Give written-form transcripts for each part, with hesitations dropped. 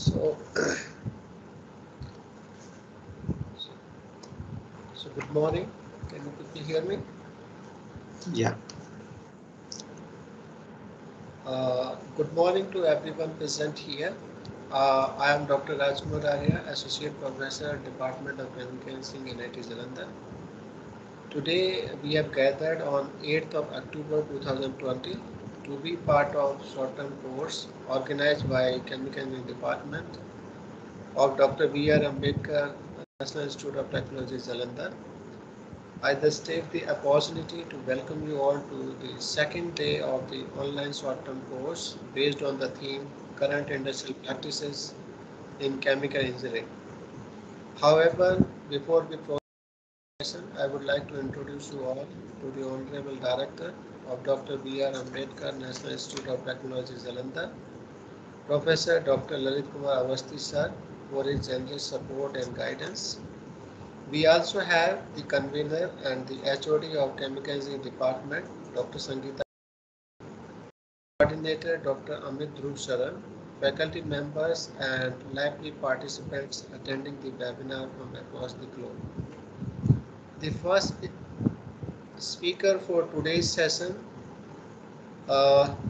So, good morning. Can you quickly hear me? Yeah. Good morning to everyone present here. I am Dr. Rajkumar Arya, Associate Professor, Department of Chemical Engineering in IIT Jalandhar. Today we have gathered on 8th of October 2020 to be part of short-term course organized by Chemical Engineering Department of Dr. B.R. Ambedkar National Institute of Technology Jalandhar. I thus take the opportunity to welcome you all to the second day of the online short-term course based on the theme Current Industrial Practices in Chemical Engineering. However, before we proceed, I would like to introduce you all to the Honorable Director of Dr. B.R. Ambedkar National Institute of Technology Jalandhar, Professor Dr. Lalit Kumar Avasthi sir, for his generous support and guidance. We also have the convener and the HOD of Chemical Engineering Department, Dr. Sangeeta, coordinator Dr. Amit Dhruv Sharan, faculty members and lively participants attending the webinar from across the globe. The first speaker for today's session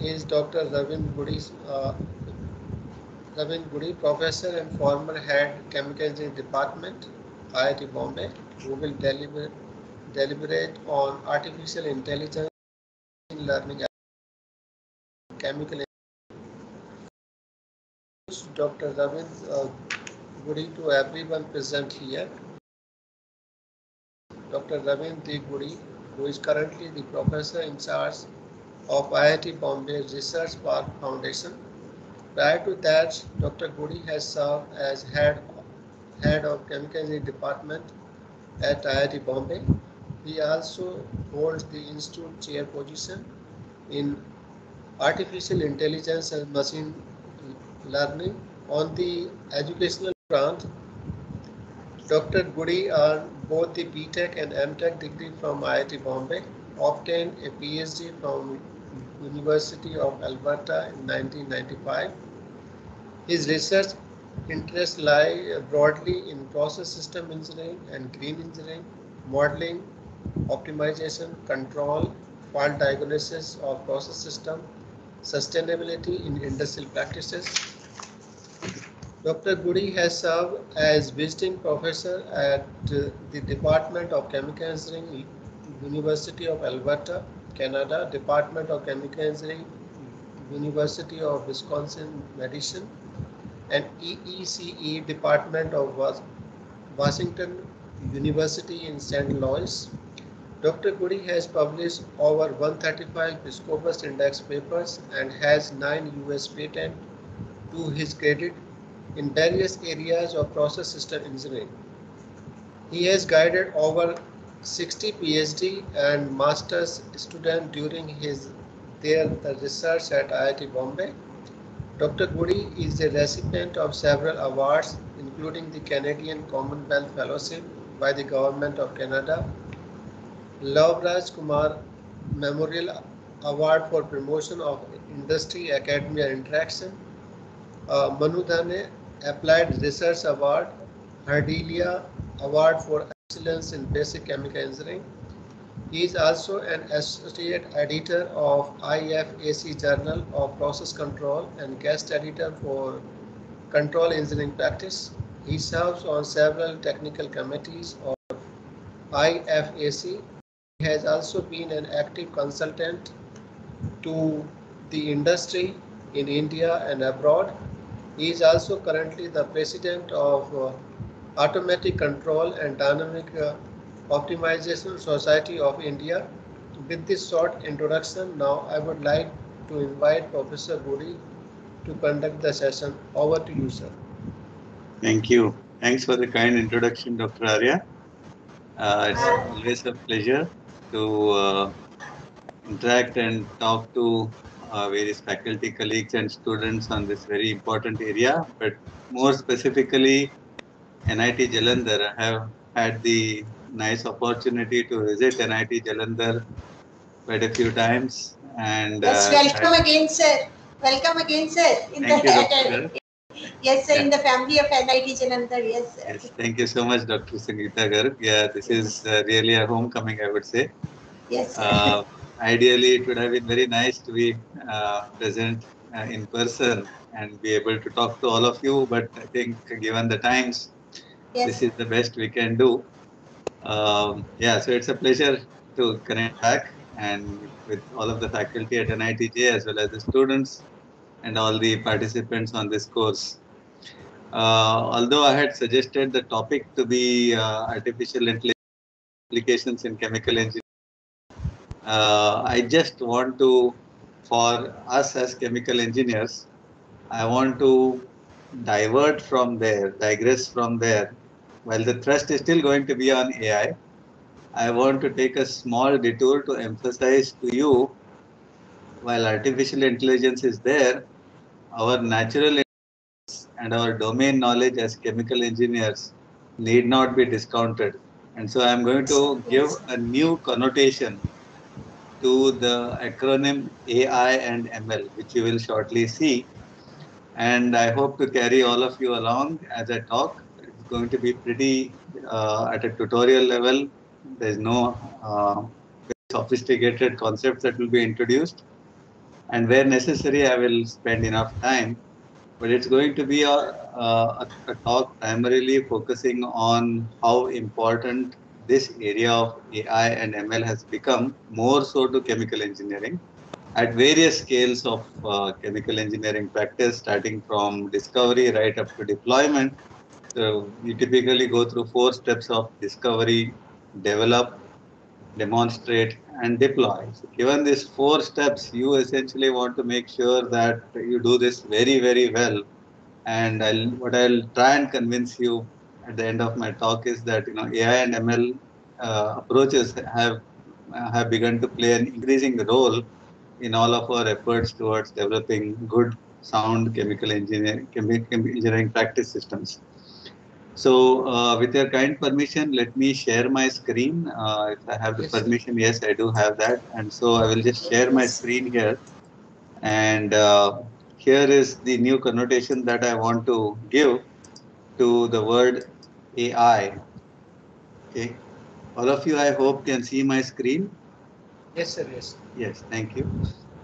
is Dr. Ravin Gudi, professor and former head Chemical Engineering Department, IIT Bombay, who will deliberate on artificial intelligence, learning, chemical. Dr. Ravin Gudi to everyone present here. Dr. Ravin Gudi, who is currently the professor in charge of IIT Bombay Research Park Foundation. Prior to that, Dr. Gudi has served as head of Chemical Engineering Department at IIT Bombay. He also holds the institute chair position in artificial intelligence and machine learning. On the educational front, Dr. Gudi earned both the BTech and MTech degree from IIT Bombay, obtained a PhD from University of Alberta in 1995. His research interests lie broadly in process system engineering and green engineering, modeling, optimization, control, fault diagnosis of process system, sustainability in industrial practices. Dr. Gudi has served as visiting professor at the Department of Chemical Engineering, University of Alberta, Canada, Department of Chemical Engineering, University of Wisconsin-Madison, and EECE Department of Washington University in St. Louis. Dr. Gudi has published over 135 Scopus Index papers and has 9 US patents to his credit in various areas of process system engineering. He has guided over 60 PhD and master's students during their research at IIT Bombay. Dr. Gudi is a recipient of several awards, including the Canadian Commonwealth Fellowship by the Government of Canada, Lovraj Kumar Memorial Award for Promotion of Industry Academia Interaction, Manu Dhane Applied Research Award, Hardelia Award for Excellence in Basic Chemical Engineering. He is also an associate editor of IFAC Journal of Process Control and guest editor for Control Engineering Practice. He serves on several technical committees of IFAC. He has also been an active consultant to the industry in India and abroad. He is also currently the president of Automatic Control and Dynamic Optimization Society of India. With this short introduction, now I would like to invite Professor Gudi to conduct the session. Over to you, sir. Thank you. Thanks for the kind introduction, Dr. Arya. It's always a pleasure to interact and talk to various faculty, colleagues and students on this very important area. But more specifically, NIT Jalandhar. I have had the nice opportunity to visit NIT Jalandhar quite a few times. And yes, welcome again, sir. Welcome again, sir. Thank you, Doctor. Yes, sir, Yeah. in the family of NIT Jalandhar, yes, sir. Yes, thank you so much, Dr. Sangeeta Garg. Yeah, this is really a homecoming, I would say. Yes, sir. Ideally, it would have been very nice to be present in person and be able to talk to all of you. But I think, given the times, Yes, this is the best we can do. Yeah, so it's a pleasure to connect back and with all of the faculty at NITJ as well as the students and all the participants on this course. Although I had suggested the topic to be artificial intelligence applications in chemical engineering, I just want to, for us as chemical engineers, I want to divert from there, digress from there. While the thrust is still going to be on AI, I want to take a small detour to emphasize to you, while artificial intelligence is there, our natural and our domain knowledge as chemical engineers need not be discounted. And so I'm going to give yes, a new connotation to the acronym AI and ML, which you will shortly see. And I hope to carry all of you along as I talk. It's going to be pretty at a tutorial level. There's no very sophisticated concepts that will be introduced. And where necessary, I will spend enough time. But it's going to be a talk primarily focusing on how important this area of AI and ML has become, more so to chemical engineering at various scales of chemical engineering practice, starting from discovery right up to deployment. So you typically go through 4 steps of discovery, develop, demonstrate, and deploy. So given these 4 steps, you essentially want to make sure that you do this very, very well. And what I'll try and convince you at the end of my talk is that AI and ML approaches have begun to play an increasing role in all of our efforts towards developing good, sound chemical engineering practice systems. So, with your kind permission, let me share my screen. If I have the Yes, sir. permission, yes, I do have that. And so I will just share my yes, screen here. And here is the new connotation that I want to give to the word AI. Okay. All of you, I hope, can see my screen. Yes, sir. Yes. Yes, thank you.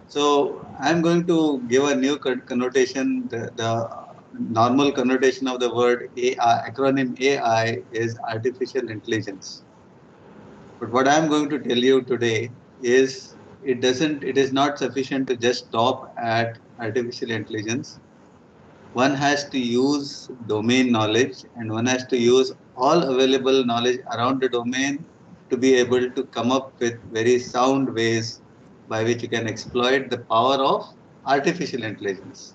So I'm going to give a new connotation. The normal connotation of the word AI, acronym AI, is artificial intelligence. But what I'm going to tell you today is it is not sufficient to just stop at artificial intelligence. One has to use domain knowledge and one has to use all available knowledge around the domain to be able to come up with very sound ways by which you can exploit the power of artificial intelligence.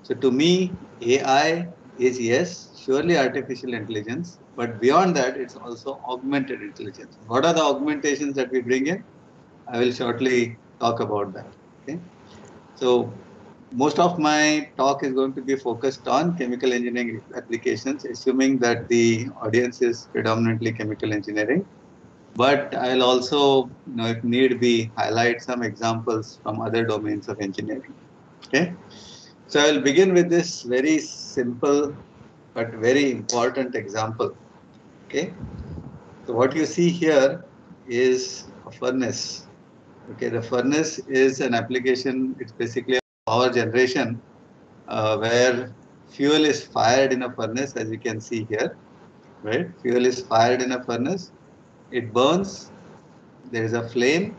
So to me, AI is, yes, surely artificial intelligence, but beyond that, it's also augmented intelligence. What are the augmentations that we bring in? I will shortly talk about that. Okay. So most of my talk is going to be focused on chemical engineering applications, assuming that the audience is predominantly chemical engineering. But I'll also, if need be, highlight some examples from other domains of engineering. Okay. So I'll begin with this very simple but very important example. Okay. So what you see here is a furnace. Okay. The furnace is an application. It's basically a power generation where fuel is fired in a furnace, as you can see here, right? Fuel is fired in a furnace. It burns. There is a flame.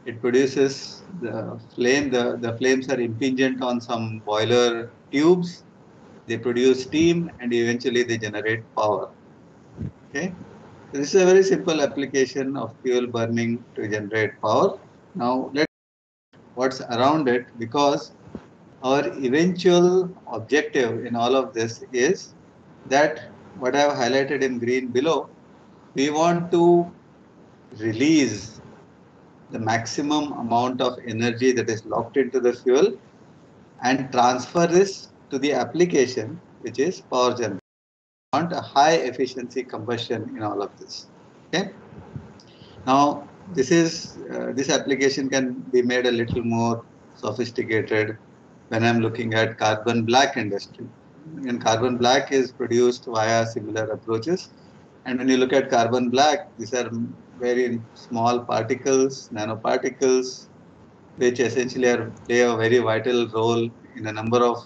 It produces the flame. The flames are impingent on some boiler tubes. They produce steam and eventually they generate power. Okay. So this is a very simple application of fuel burning to generate power. Now let's what's around it, because our eventual objective in all of this is that what I have highlighted in green below, we want to release the maximum amount of energy that is locked into the fuel and transfer this to the application, which is power generation. We want a high efficiency combustion in all of this. Okay. Now, this application can be made a little more sophisticated when I'm looking at carbon black industry. and carbon black is produced via similar approaches. And when you look at carbon black, these are very small particles, nanoparticles, which essentially play a very vital role in a number of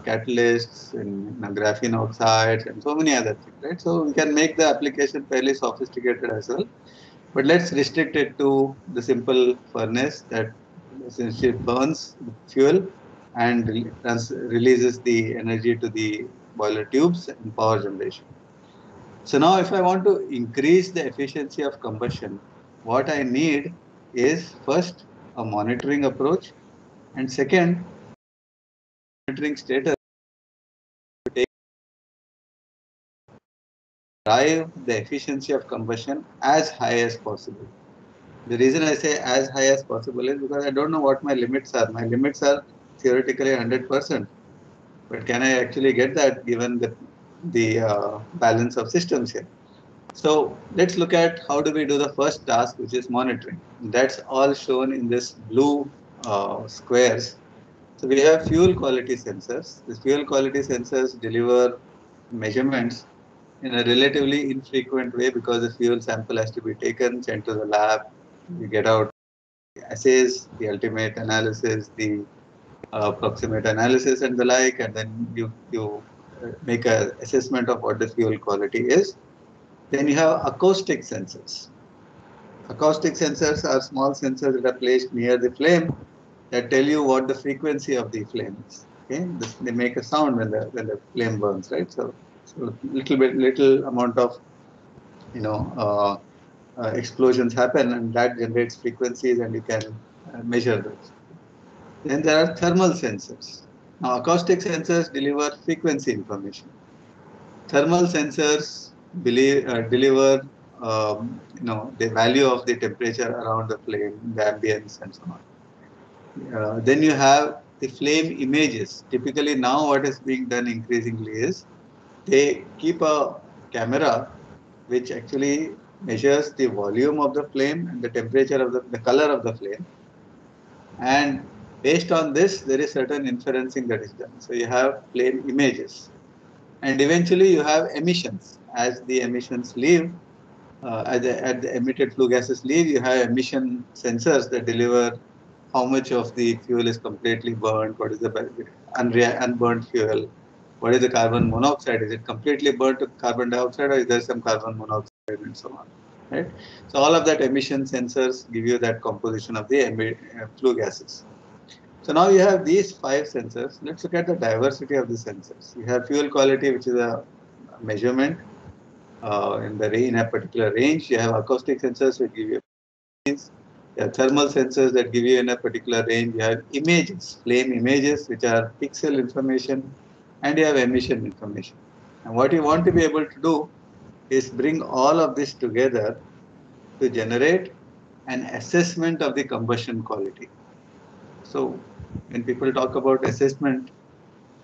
catalysts, in graphene oxides, and so many other things, right? So we can make the application fairly sophisticated as well. But let's restrict it to the simple furnace that essentially burns fuel and releases the energy to the boiler tubes and power generation. So now if I want to increase the efficiency of combustion, what I need is first a monitoring approach, and second, monitoring status to take drive the efficiency of combustion as high as possible. The reason I say as high as possible is because I don't know what my limits are. My limits are theoretically 100%, but can I actually get that given the balance of systems here? So let's look at how do we do the first task, which is monitoring. That's all shown in this blue squares. So we have fuel quality sensors. These fuel quality sensors deliver measurements in a relatively infrequent way because the fuel sample has to be taken, sent to the lab. You get out assays, the ultimate analysis, the approximate analysis and the like, and then you make an assessment of what the fuel quality is. Then you have acoustic sensors. Acoustic sensors are small sensors that are placed near the flame that tell you what the frequency of the flame is. Okay, they make a sound when the flame burns, right? So little amount of explosions happen, and that generates frequencies, and you can measure those. Then there are thermal sensors. Now, acoustic sensors deliver frequency information. Thermal sensors deliver the value of the temperature around the flame, the ambience, and so on. Then you have the flame images. Typically now what is being done increasingly is they keep a camera which actually measures the volume of the flame and the temperature of the color of the flame. And based on this, there is certain inferencing that is done. So you have flame images. And eventually you have emissions. As the emissions leave, at the emitted flue gases leave, you have emission sensors that deliver how much of the fuel is completely burned, what is the unburned fuel, what is the carbon monoxide, is it completely burnt to carbon dioxide or is there some carbon monoxide, and so on. Right? So all of that emission sensors give you that composition of the flue gases. So now you have these 5 sensors. Let's look at the diversity of the sensors. You have fuel quality, which is a measurement in a particular range. You have acoustic sensors which give you these. You have thermal sensors that give you in a particular range. You have images, flame images, which are pixel information, and you have emission information. And what you want to be able to do is bring all of this together to generate an assessment of the combustion quality. So when people talk about assessment,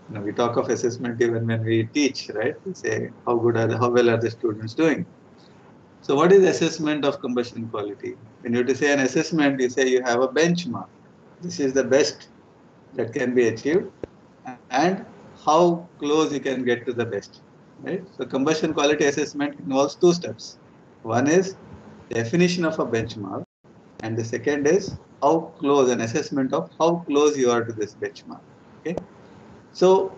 we talk of assessment even when we teach, right? We say how well are the students doing. So what is assessment of combustion quality? When you say an assessment, you say you have a benchmark. This is the best that can be achieved, and how close you can get to the best, right? So combustion quality assessment involves 2 steps. One is definition of a benchmark, and the second is how close, an assessment of how close you are to this benchmark. Okay, so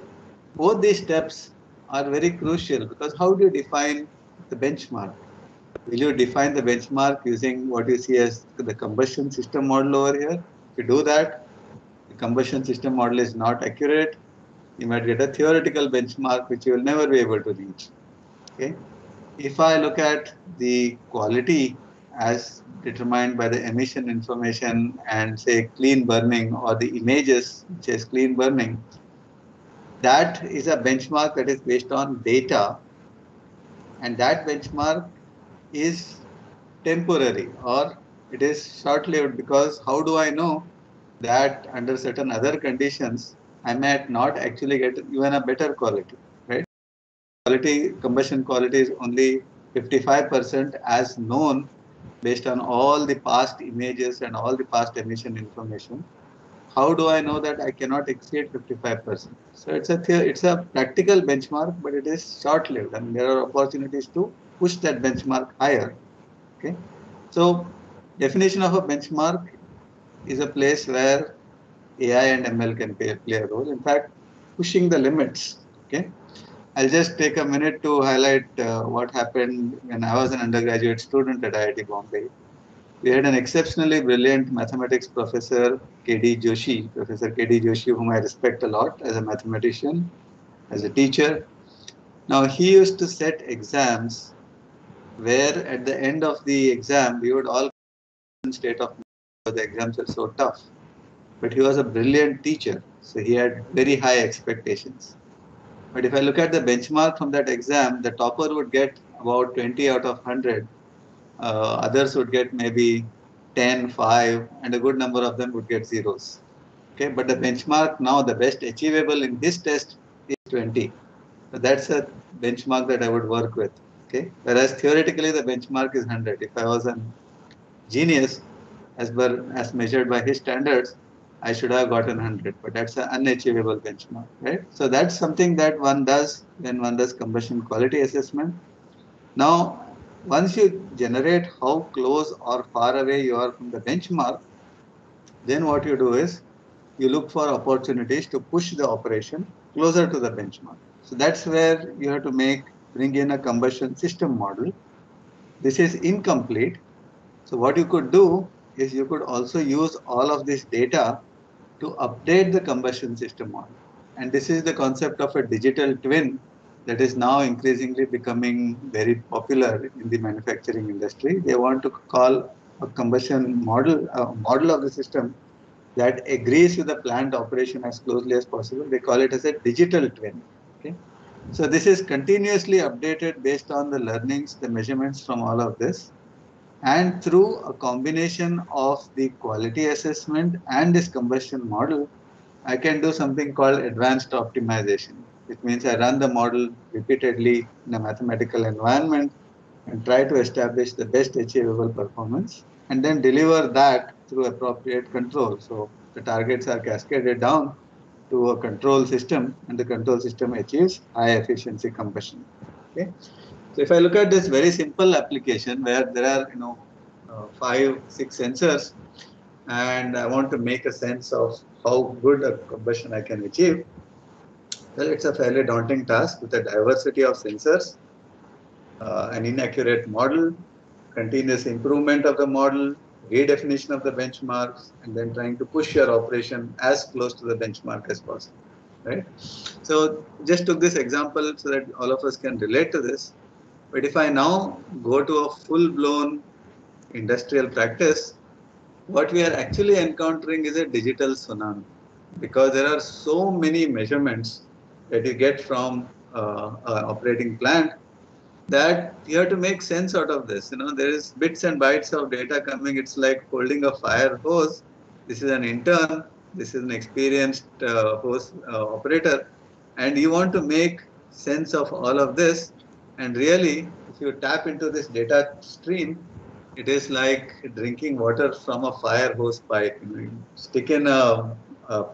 both these steps are very crucial because how do you define the benchmark? Will you define the benchmark using what you see as the combustion system model over here? If you do that, the combustion system model is not accurate. You might get a theoretical benchmark which you will never be able to reach. Okay? If I look at the quality as determined by the emission information and say clean burning or the images which is clean burning, that is a benchmark that is based on data, and that benchmark is temporary or it is short-lived, because how do I know that under certain other conditions I might not actually get even a better quality, right? Combustion quality is only 55% as known based on all the past images and all the past emission information. how do I know that I cannot exceed 55%? So it's a practical benchmark, but it is short-lived. I mean, there are opportunities to push that benchmark higher. Okay. So definition of a benchmark is a place where AI and ML can play a role. In fact, pushing the limits. Okay. I'll just take a minute to highlight what happened when I was an undergraduate student at IIT Bombay. We had an exceptionally brilliant mathematics professor, K.D. Joshi, Professor K.D. Joshi, whom I respect a lot as a mathematician, as a teacher. Now, he used to set exams where at the end of the exam, we would all in state of mind, the exams were so tough. But he was a brilliant teacher, so he had very high expectations. But if I look at the benchmark from that exam, the topper would get about 20 out of 100. Others would get maybe 10, 5, and a good number of them would get zeros. Okay, but the benchmark now, the best achievable in this test is 20. So that's a benchmark that I would work with. Okay, whereas theoretically the benchmark is 100. If I was a genius, as measured by his standards, I should have gotten 100, but that's an unachievable benchmark, right? So that's something that one does when one does combustion quality assessment. Now, once you generate how close or far away you are from the benchmark, then what you do is you look for opportunities to push the operation closer to the benchmark. So that's where you have to bring in a combustion system model. This is incomplete. So what you could do is you could also use all of this data to update the combustion system model. And this is the concept of a digital twin that is now increasingly becoming very popular in the manufacturing industry. They want to call a combustion model, a model of the system that agrees with the plant operation as closely as possible. They call it as a digital twin. Okay? So this is continuously updated based on the learnings, the measurements from all of this. And through a combination of the quality assessment and this combustion model, I can do something called advanced optimization. It means I run the model repeatedly in a mathematical environment and try to establish the best achievable performance and then deliver that through appropriate control. So the targets are cascaded down to a control system and the control system achieves high efficiency combustion. Okay. So if I look at this very simple application where there are 5, 6 sensors, and I want to make a sense of how good a combustion I can achieve, well, it's a fairly daunting task with a diversity of sensors, an inaccurate model, continuous improvement of the model, redefinition of the benchmarks, and then trying to push your operation as close to the benchmark as possible. Right? So just took this example so that all of us can relate to this. But if I now go to a full-blown industrial practice, what we are actually encountering is a digital tsunami, because there are so many measurements that you get from an operating plant that you have to make sense out of this. There is bits and bytes of data coming. It's like holding a fire hose. This is an intern. This is an experienced hose operator. And you want to make sense of all of this. And really, if you tap into this data stream, it is like drinking water from a fire hose pipe. You stick in a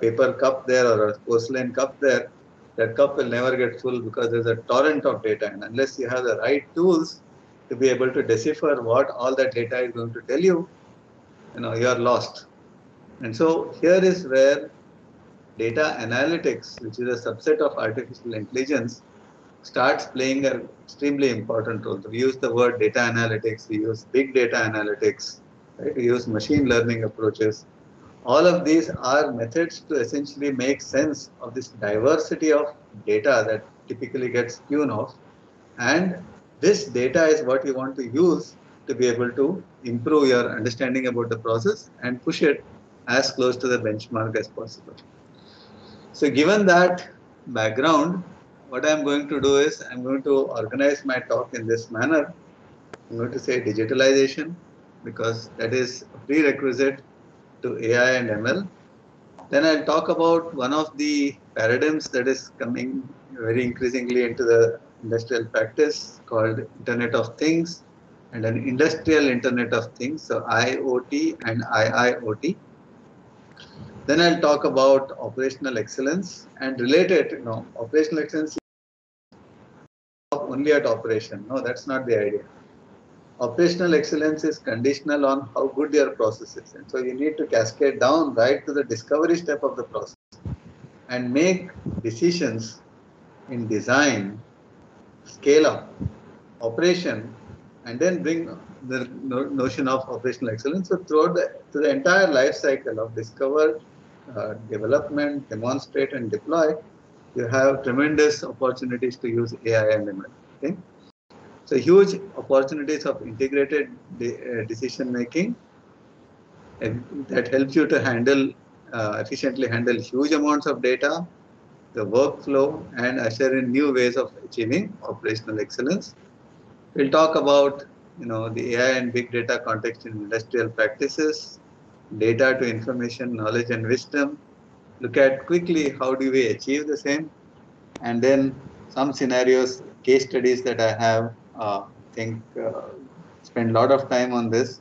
paper cup there or a porcelain cup there, that cup will never get full because there's a torrent of data. And unless you have the right tools to be able to decipher what all that data is going to tell you, you are lost. And so here is where data analytics, which is a subset of artificial intelligence, starts playing an extremely important role. We use the word data analytics, we use big data analytics, right? We use machine learning approaches. All of these are methods to essentially make sense of this diversity of data that typically gets spun off. And this data is what you want to use to be able to improve your understanding about the process and push it as close to the benchmark as possible. So given that background, what I'm going to do is I'm going to organize my talk in this manner. I'm going to say digitalization, because that is a prerequisite to AI and ML. Then I'll talk about one of the paradigms that is coming very increasingly into the industrial practice called Internet of Things and an industrial Internet of Things, so IoT and IIoT. Then I'll talk about operational excellence and related, operational excellence only at operation. No, that's not the idea. Operational excellence is conditional on how good your process is. And so you need to cascade down right to the discovery step of the process and make decisions in design, scale up, operation, and then bring the notion of operational excellence. So throughout the entire life cycle of discover, development, demonstrate, and deploy, you have tremendous opportunities to use AI and ML. Okay? So huge opportunities of integrated decision making that helps you to handle efficiently handle huge amounts of data, the workflow, and usher in new ways of achieving operational excellence. We'll talk about the AI and big data context in industrial practices, data to information, knowledge, and wisdom. Look at quickly how do we achieve the same, and then some scenarios, case studies that I have. Spend a lot of time on this,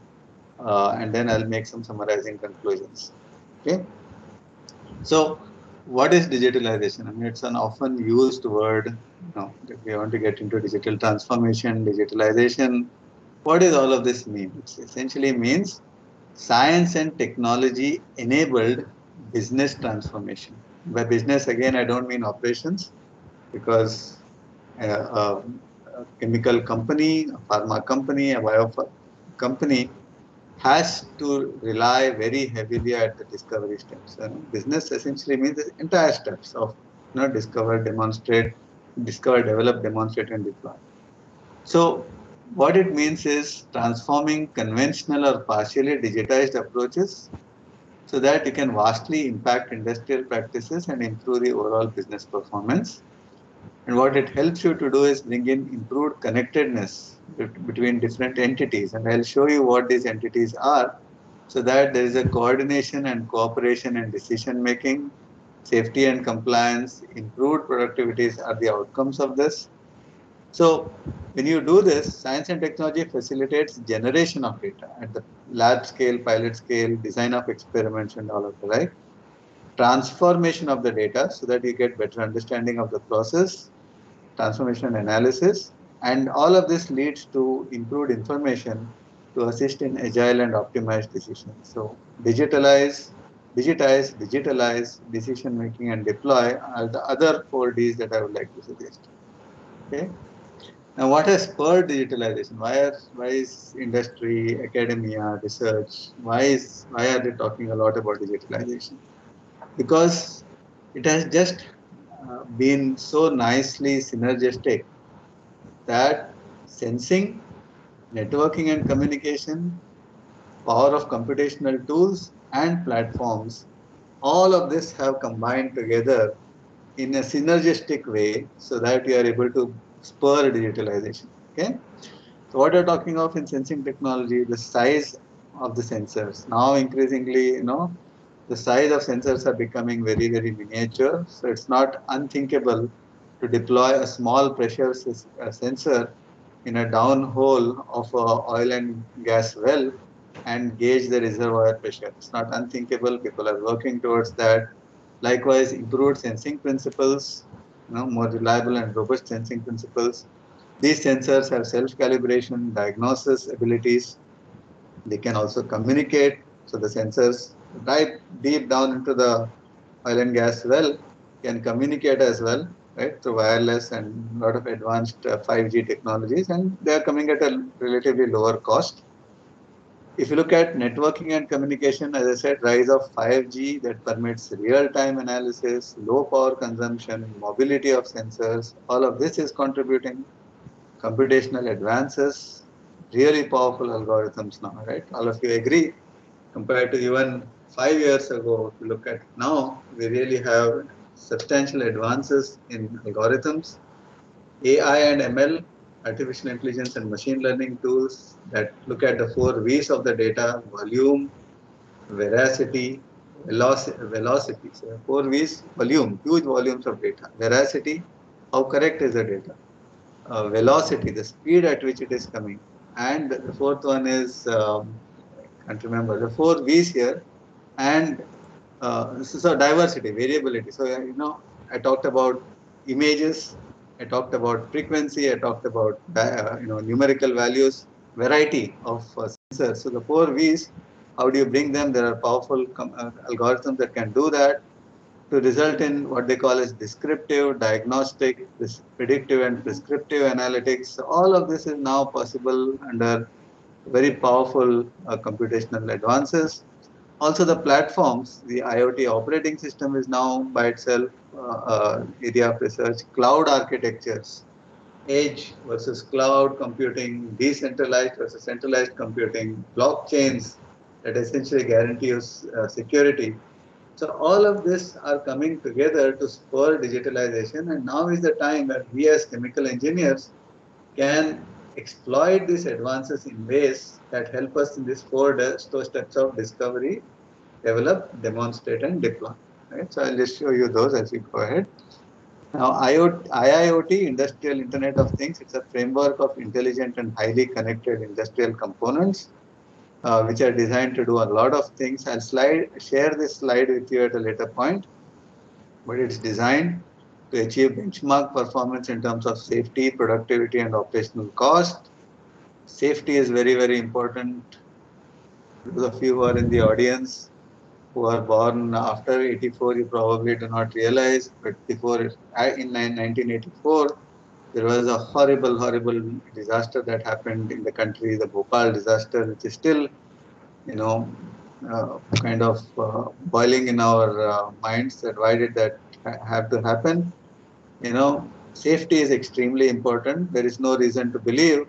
and then I'll make some summarizing conclusions. Okay. So, what is digitalization? I mean, it's an often used word. If we want to get into digital transformation, digitalization, what does all of this mean? It essentially means science and technology enabled business transformation. By business, again, I don't mean operations, because a chemical company, a pharma company, a bio company has to rely very heavily at the discovery steps. Business essentially means the entire steps of discover, demonstrate, discover, develop, demonstrate, and deploy. So what it means is transforming conventional or partially digitized approaches so that you can vastly impact industrial practices and improve the overall business performance. And what it helps you to do is bring in improved connectedness between different entities. And I'll show you what these entities are so that there is a coordination and cooperation and decision making, safety and compliance, improved productivities are the outcomes of this. So when you do this, science and technology facilitates generation of data at the lab scale, pilot scale, design of experiments and all of that, right? Transformation of the data so that you get better understanding of the process, transformation and analysis, and all of this leads to improved information to assist in agile and optimized decisions. So digitize, decision making, and deploy are the other 4 Ds that I would like to suggest. Okay. Now, what has spurred digitalization? Why is industry, academia, research, why are they talking a lot about digitalization? Because it has just been so nicely synergistic that sensing, networking and communication, power of computational tools and platforms, all of this have combined together in a synergistic way so that you are able to spur digitalization. Okay. So what you're talking of in sensing technology, the size of the sensors. Now increasingly, the size of sensors are becoming very, very miniature. So it's not unthinkable to deploy a small pressure sensor in a downhole of an oil and gas well and gauge the reservoir pressure. It's not unthinkable. People are working towards that. Likewise, improved sensing principles, more reliable and robust sensing principles. These sensors have self-calibration, diagnosis abilities. They can also communicate. So the sensors dive deep down into the oil and gas well can communicate as well, right, through wireless and a lot of advanced 5G technologies, and they are coming at a relatively lower cost. If you look at networking and communication, as I said, rise of 5G that permits real-time analysis, low power consumption, mobility of sensors, all of this is contributing. Computational advances, really powerful algorithms now, right? All of you agree, compared to even 5 years ago, if you look at now, we really have substantial advances in algorithms. AI and ML, artificial intelligence and machine learning tools that look at the 4 V's of the data: volume, veracity, velocity. So 4 V's: volume, huge volumes of data; veracity, how correct is the data; velocity, the speed at which it is coming; and the fourth one is, I can't remember, the 4 V's here, and so diversity, variability. So, I talked about images, I talked about frequency, I talked about, numerical values, variety of sensors. So the 4 V's, how do you bring them? There are powerful algorithms that can do that to result in what they call as descriptive, diagnostic, predictive and prescriptive analytics. So all of this is now possible under very powerful computational advances. Also, the platforms, the IoT operating system is now by itself area of research. Cloud architectures, edge versus cloud computing, decentralized versus centralized computing, blockchains that essentially guarantee you security. So all of this are coming together to spur digitalization, and now is the time that we as chemical engineers can exploit these advances in ways that help us in these 4 steps of discovery, develop, demonstrate, and deploy. Right? So I'll just show you those as we go ahead. Now, IIoT, Industrial Internet of Things, it's a framework of intelligent and highly connected industrial components, which are designed to do a lot of things. I'll share this slide with you at a later point, but it's designed to achieve benchmark performance in terms of safety, productivity, and operational cost. Safety is very, very important. Those of you who are in the audience who are born after 84, you probably do not realize, but before, in 1984, there was a horrible, horrible disaster that happened in the country, the Bhopal disaster, which is still, kind of boiling in our minds, that why did that have to happen? Safety is extremely important. There is no reason to believe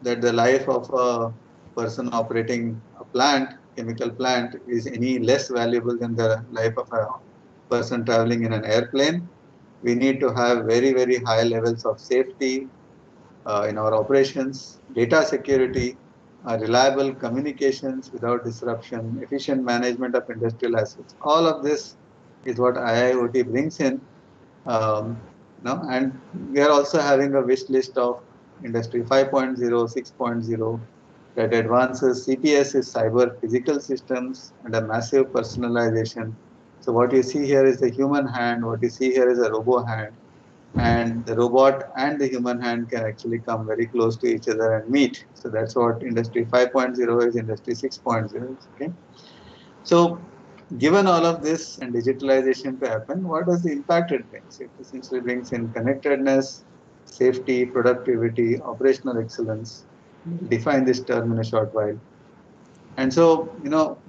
that the life of a person operating a plant, chemical plant, is any less valuable than the life of a person traveling in an airplane. We need to have very, very high levels of safety in our operations, data security, reliable communications without disruption, efficient management of industrial assets. All of this is what IIoT brings in. And we are also having a wish list of Industry 5.0, 6.0 that advances. CPS is cyber physical systems and a massive personalization. So what you see here is the human hand, what you see here is a robo hand, and the robot and the human hand can actually come very close to each other and meet. So that's what Industry 5.0 is, Industry 6.0 is. Okay. So given all of this and digitalization to happen, what does the impact it brings? It essentially brings in connectedness, safety, productivity, operational excellence. Define this term in a short while. And so,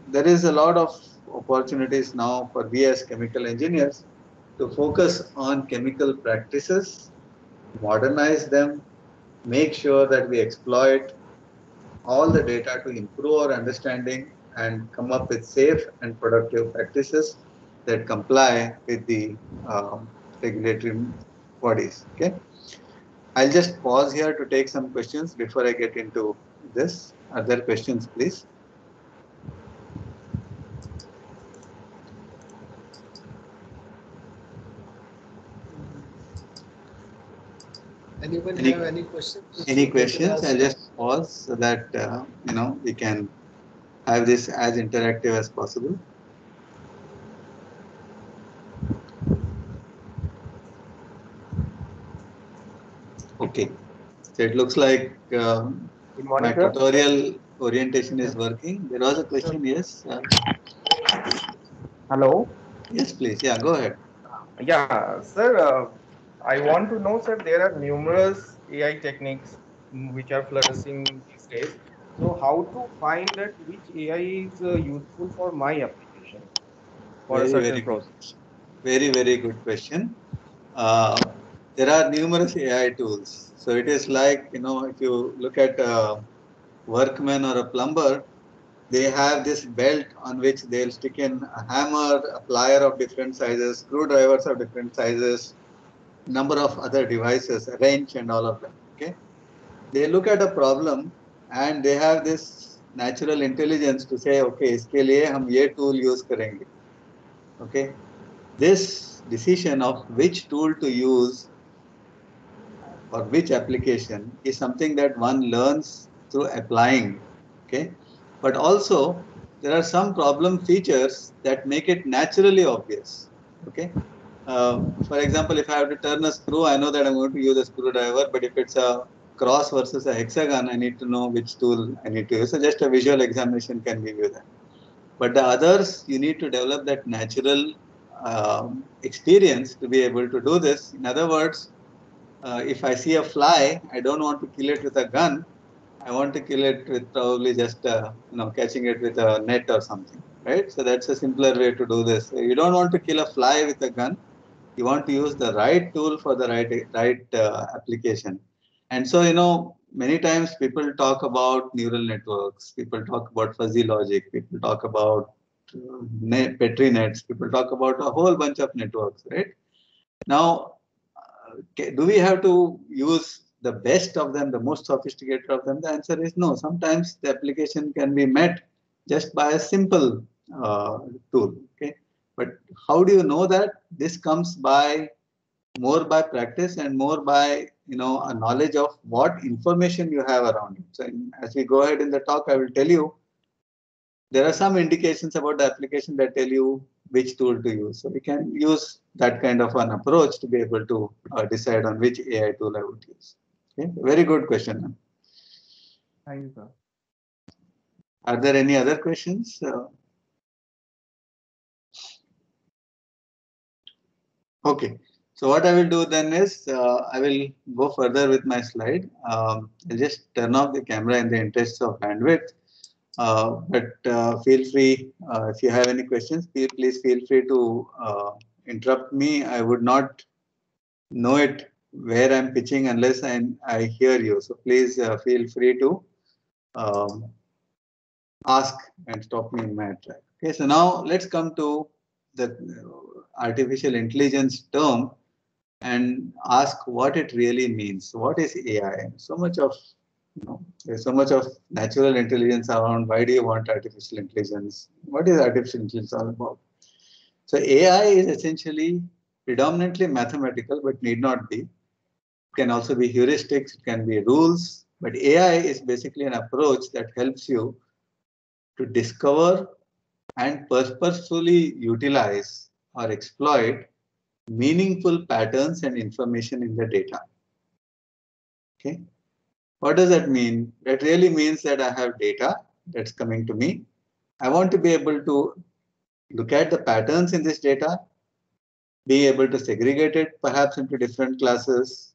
there is a lot of opportunities now for we as chemical engineers to focus on chemical practices, modernize them, make sure that we exploit all the data to improve our understanding and come up with safe and productive practices that comply with the regulatory bodies. Okay. I'll just pause here to take some questions before I get into this. Are there questions, please? Anybody have any questions? Any questions? I'll just pause so that we can have this as interactive as possible. Okay, so it looks like my tutorial orientation is working. There was a question, yes? Hello? Yes, please. Yeah, go ahead. Yeah, sir, I want to know, sir, there are numerous AI techniques which are flourishing these days. So how to find that which AI is useful for my application for a certain process? Very, very good question. There are numerous AI tools. So it is like, if you look at a workman or a plumber, they have this belt on which they'll stick in a hammer, a plier of different sizes, screwdrivers of different sizes, number of other devices, a wrench and all of them. Okay. They look at a problem and they have this natural intelligence to say, okay, इसके लिए हम ये tool use करेंगे. Okay. This decision of which tool to use for which application is something that one learns through applying. Okay. But also there are some problem features that make it naturally obvious. Okay. For example, if I have to turn a screw, I know that I'm going to use a screwdriver, but if it's a cross versus a hexagon, I need to know which tool I need to use. So just a visual examination can give you that. But the others, you need to develop that natural experience to be able to do this. In other words, if I see a fly, I don't want to kill it with a gun. I want to kill it with probably just catching it with a net or something, right? So that's a simpler way to do this. You don't want to kill a fly with a gun. You want to use the right tool for the right application. And so, many times people talk about neural networks, people talk about fuzzy logic, people talk about Petri nets, people talk about a whole bunch of networks, right? Now, do we have to use the best of them, the most sophisticated of them? The answer is no. Sometimes the application can be met just by a simple tool. Okay, but how do you know that? This comes more by practice and more by a knowledge of what information you have around it. So as we go ahead in the talk, I will tell you there are some indications about the application that tell you which tool to use. So we can use that kind of an approach to be able to decide on which AI tool I would use. Okay, very good question. Thank you, sir. Are there any other questions? Okay. So what I will do then is I will go further with my slide. I'll just turn off the camera in the interest of bandwidth. But feel free, if you have any questions, please feel free to interrupt me. I would not know it where I'm pitching unless I hear you. So please feel free to ask and stop me in my track. Okay, so now let's come to the artificial intelligence term and ask what it really means. What is AI? So much of there's so much of natural intelligence around. Why do you want artificial intelligence? What is artificial intelligence all about? So AI is essentially predominantly mathematical, but need not be. It can also be heuristics, it can be rules, but AI is basically an approach that helps you to discover and purposefully utilize or exploit meaningful patterns and information in the data. Okay. What does that mean? That really means that I have data that's coming to me. I want to be able to look at the patterns in this data, be able to segregate it perhaps into different classes,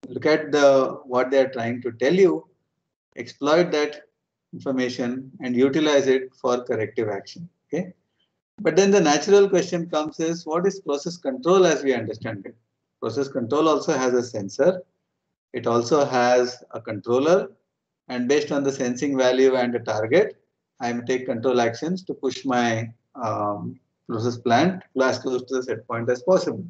look at what they are trying to tell you, exploit that information and utilize it for corrective action. Okay. But then the natural question comes is, what is process control as we understand it? Process control also has a sensor. It also has a controller, and based on the sensing value and the target, I take control actions to push my process plant as close to the set point as possible.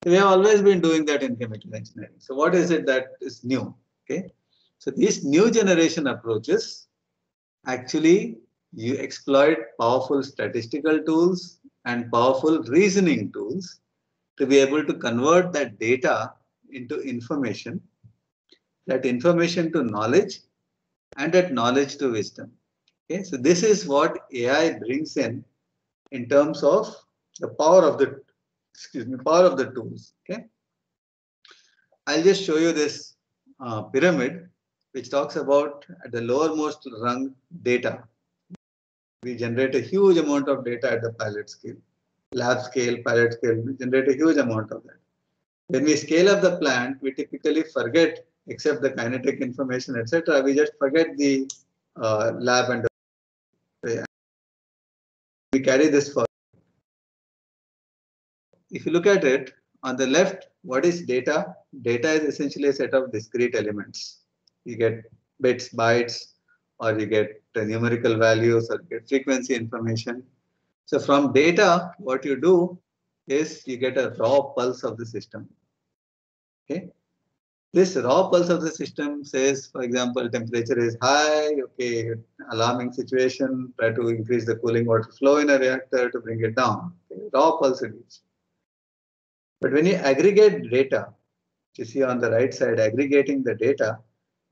So we have always been doing that in chemical engineering. So what is it that is new? Okay, so these new generation approaches actually you exploit powerful statistical tools and powerful reasoning tools to be able to convert that data into information, that information to knowledge, and that knowledge to wisdom. Okay, so this is what AI brings in terms of the power of the tools. Okay, I'll just show you this pyramid, which talks about at the lowermost rung data. We generate a huge amount of data at the pilot scale, lab scale, pilot scale. We generate a huge amount of that. When we scale up the plant, we typically forget, except the kinetic information, etc. We just forget the lab and we carry this forward. If you look at it on the left, what is data? Data is essentially a set of discrete elements. You get bits, bytes, or you get numerical values, or you get frequency information. So from data, what you do is you get a raw pulse of the system. Okay. This raw pulse of the system says, for example, temperature is high, okay, alarming situation, try to increase the cooling water flow in a reactor to bring it down. Okay, raw pulse it is. But when you aggregate data, you see on the right side, aggregating the data,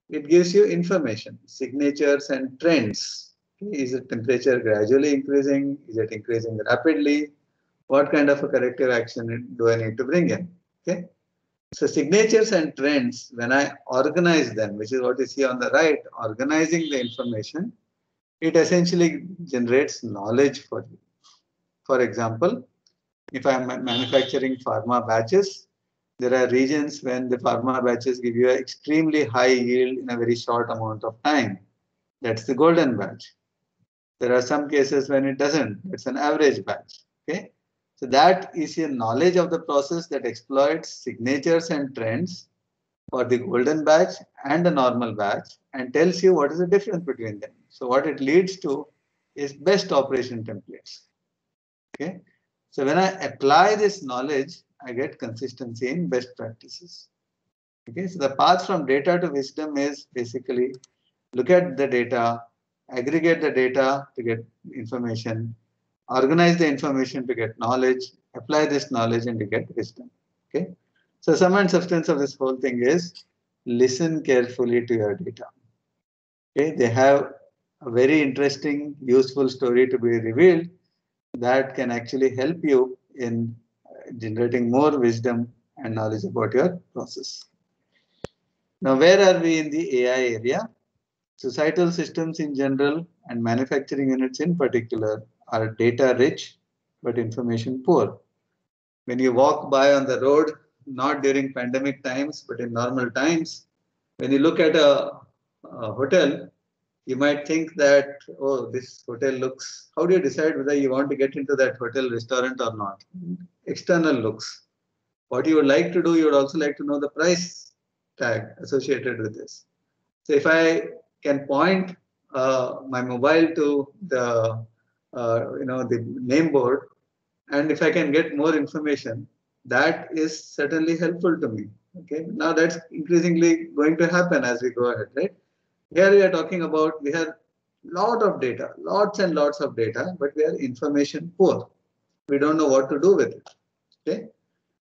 it gives you information, signatures and trends Is the temperature gradually increasing? Is it increasing rapidly? What kind of a corrective action do I need to bring in? Okay. So signatures and trends, when I organize them, which is what you see on the right, organizing the information, it essentially generates knowledge for you. For example, if I'm manufacturing pharma batches, there are regions when the pharma batches give you an extremely high yield in a very short amount of time. That's the golden batch. There are some cases when it doesn't. It's an average batch. Okay. So that is a knowledge of the process that exploits signatures and trends for the golden batch and the normal batch and tells you what is the difference between them. So what it leads to is best operation templates. Okay. So when I apply this knowledge, I get consistency in best practices. Okay. So the path from data to wisdom is basically look at the data, aggregate the data to get information, organize the information to get knowledge, apply this knowledge and to get wisdom. Okay. So sum and substance of this whole thing is listen carefully to your data. Okay. They have a very interesting, useful story to be revealed that can actually help you in generating more wisdom and knowledge about your process. Now, where are we in the AI area? Societal systems in general and manufacturing units in particular are data rich but information poor. When you walk by on the road, not during pandemic times, but in normal times, when you look at a hotel, you might think that, oh, this hotel looks, how do you decide whether you want to get into that hotel restaurant or not? External looks. What you would like to do, you would also like to know the price tag associated with this. So if I can point my mobile to the the name board, and if I can get more information, that is certainly helpful to me. Okay, now that's increasingly going to happen as we go ahead, right? Here we are talking about we have lot of data, lots and lots of data, but we are information poor. We don't know what to do with it. Okay,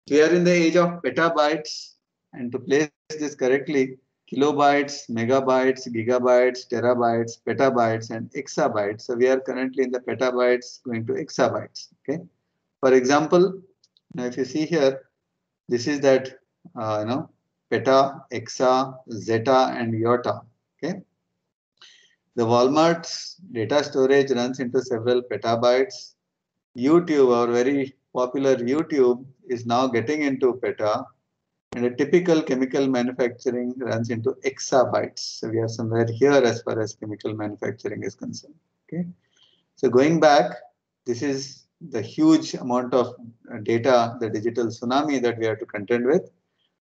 we are in the age of petabytes, and to place this correctly, kilobytes, megabytes, gigabytes, terabytes, petabytes, and exabytes. So we are currently in the petabytes going to exabytes. Okay. For example, now if you see here, this is that peta, exa, zeta, and iota. Okay. The Walmart's data storage runs into several petabytes. YouTube, our very popular YouTube, is now getting into peta, and a typical chemical manufacturing runs into exabytes. So we are somewhere here as far as chemical manufacturing is concerned. Okay. So going back, this is the huge amount of data, the digital tsunami that we have to contend with.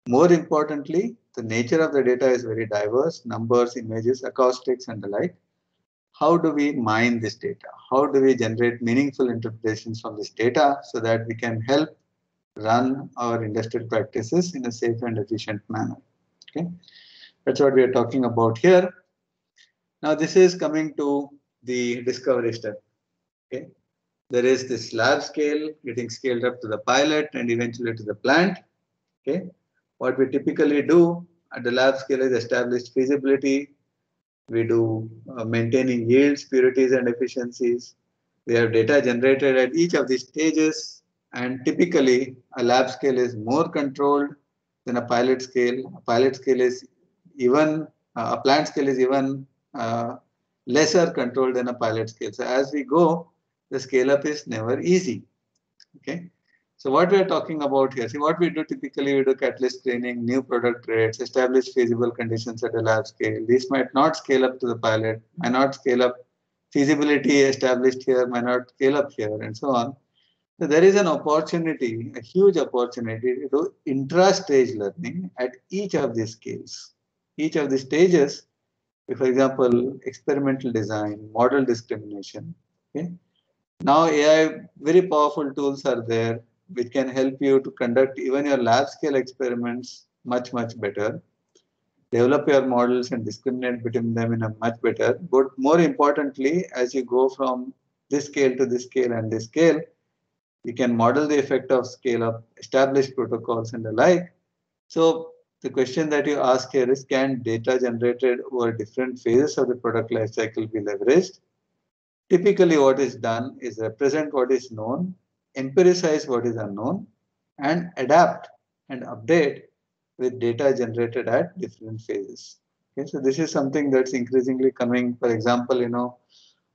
More importantly, the nature of the data is very diverse, numbers, images, acoustics, and the like. How do we mine this data? How do we generate meaningful interpretations from this data so that we can help run our industrial practices in a safe and efficient manner? Okay, that's what we are talking about here. Now, this is coming to the discovery step. Okay, there is this lab scale getting scaled up to the pilot and eventually to the plant. Okay, what we typically do at the lab scale is establish feasibility. We do maintaining yields, purities, and efficiencies. We have data generated at each of these stages, and typically a lab scale is more controlled than a pilot scale. A pilot scale is even, a plant scale is even lesser controlled than a pilot scale. So as we go, the scale up is never easy. Okay. So what we are talking about here, see what we do typically, we do catalyst screening, new product rates, establish feasible conditions at a lab scale. These might not scale up to the pilot, might not scale up, feasibility established here, might not scale up here, and so on. So there is an opportunity, a huge opportunity to do intra-stage learning at each of these scales. Each of the stages, for example, experimental design, model discrimination. Okay. Now AI, very powerful tools are there which can help you to conduct even your lab scale experiments much, much better. Develop your models and discriminate between them in a much better. But more importantly, as you go from this scale to this scale and this scale, you can model the effect of scale up, establish protocols and the like. So the question that you ask here is, can data generated over different phases of the product life cycle be leveraged? typically what is done is represent what is known, empiricize what is unknown, and adapt and update with data generated at different phases. Okay, so this is something that's increasingly coming. For example,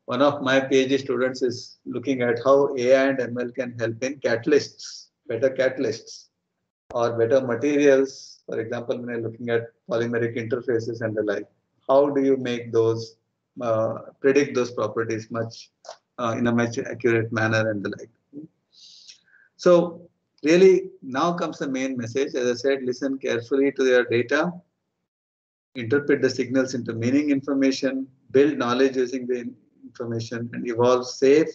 one of my PhD students is looking at how AI and ML can help in catalysts, better catalysts, or better materials. For example, when you're looking at polymeric interfaces and the like, how do you make those predict those properties in a much accurate manner and the like. So really now comes the main message. As I said, listen carefully to your data, interpret the signals into meaning information, build knowledge using the information, and evolve safe,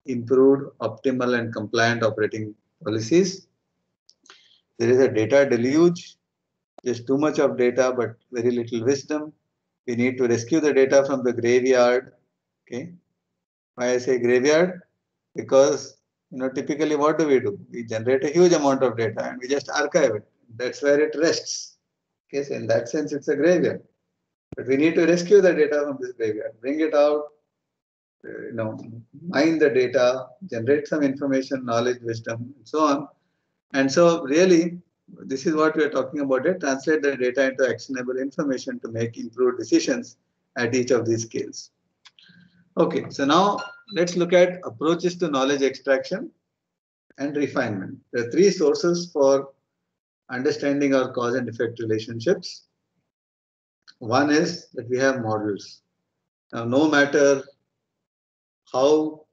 improved, optimal, and compliant operating policies. There is a data deluge, just too much of data but very little wisdom. We need to rescue the data from the graveyard. Okay, why I say graveyard? Because typically what do? We generate a huge amount of data and we just archive it. That's where it rests. Okay, so in that sense, it's a graveyard. But we need to rescue the data from this graveyard, bring it out, mine the data, generate some information, knowledge, wisdom, and so on. And so really, this is what we are talking about it, translate the data into actionable information to make improved decisions at each of these scales. Okay, so now let's look at approaches to knowledge extraction and refinement. There are three sources for understanding our cause and effect relationships. One is that we have models. Now, no matter how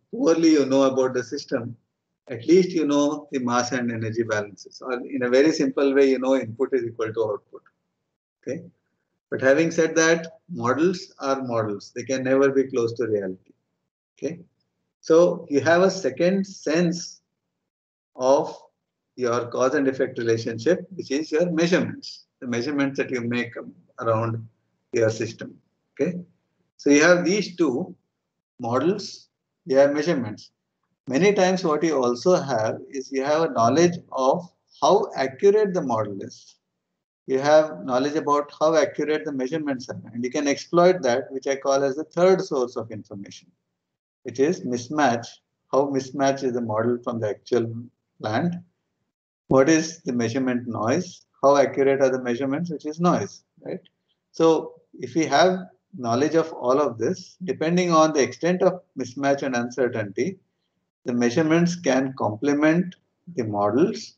poorly you know about the system, at least you know the mass and energy balances. Or in a very simple way, input is equal to output. Okay. But having said that, models are models. They can never be close to reality. Okay. So you have a second sense of your cause and effect relationship, which is your measurements, the measurements that you make around your system. Okay. So you have these two models, you have measurements. Many times what you also have is you have a knowledge of how accurate the model is. You have knowledge about how accurate the measurements are, and you can exploit that, which I call as the third source of information, which is mismatch. How mismatch is the model from the actual plant? What is the measurement noise? How accurate are the measurements, which is noise, right? So if we have knowledge of all of this, depending on the extent of mismatch and uncertainty, the measurements can complement the models,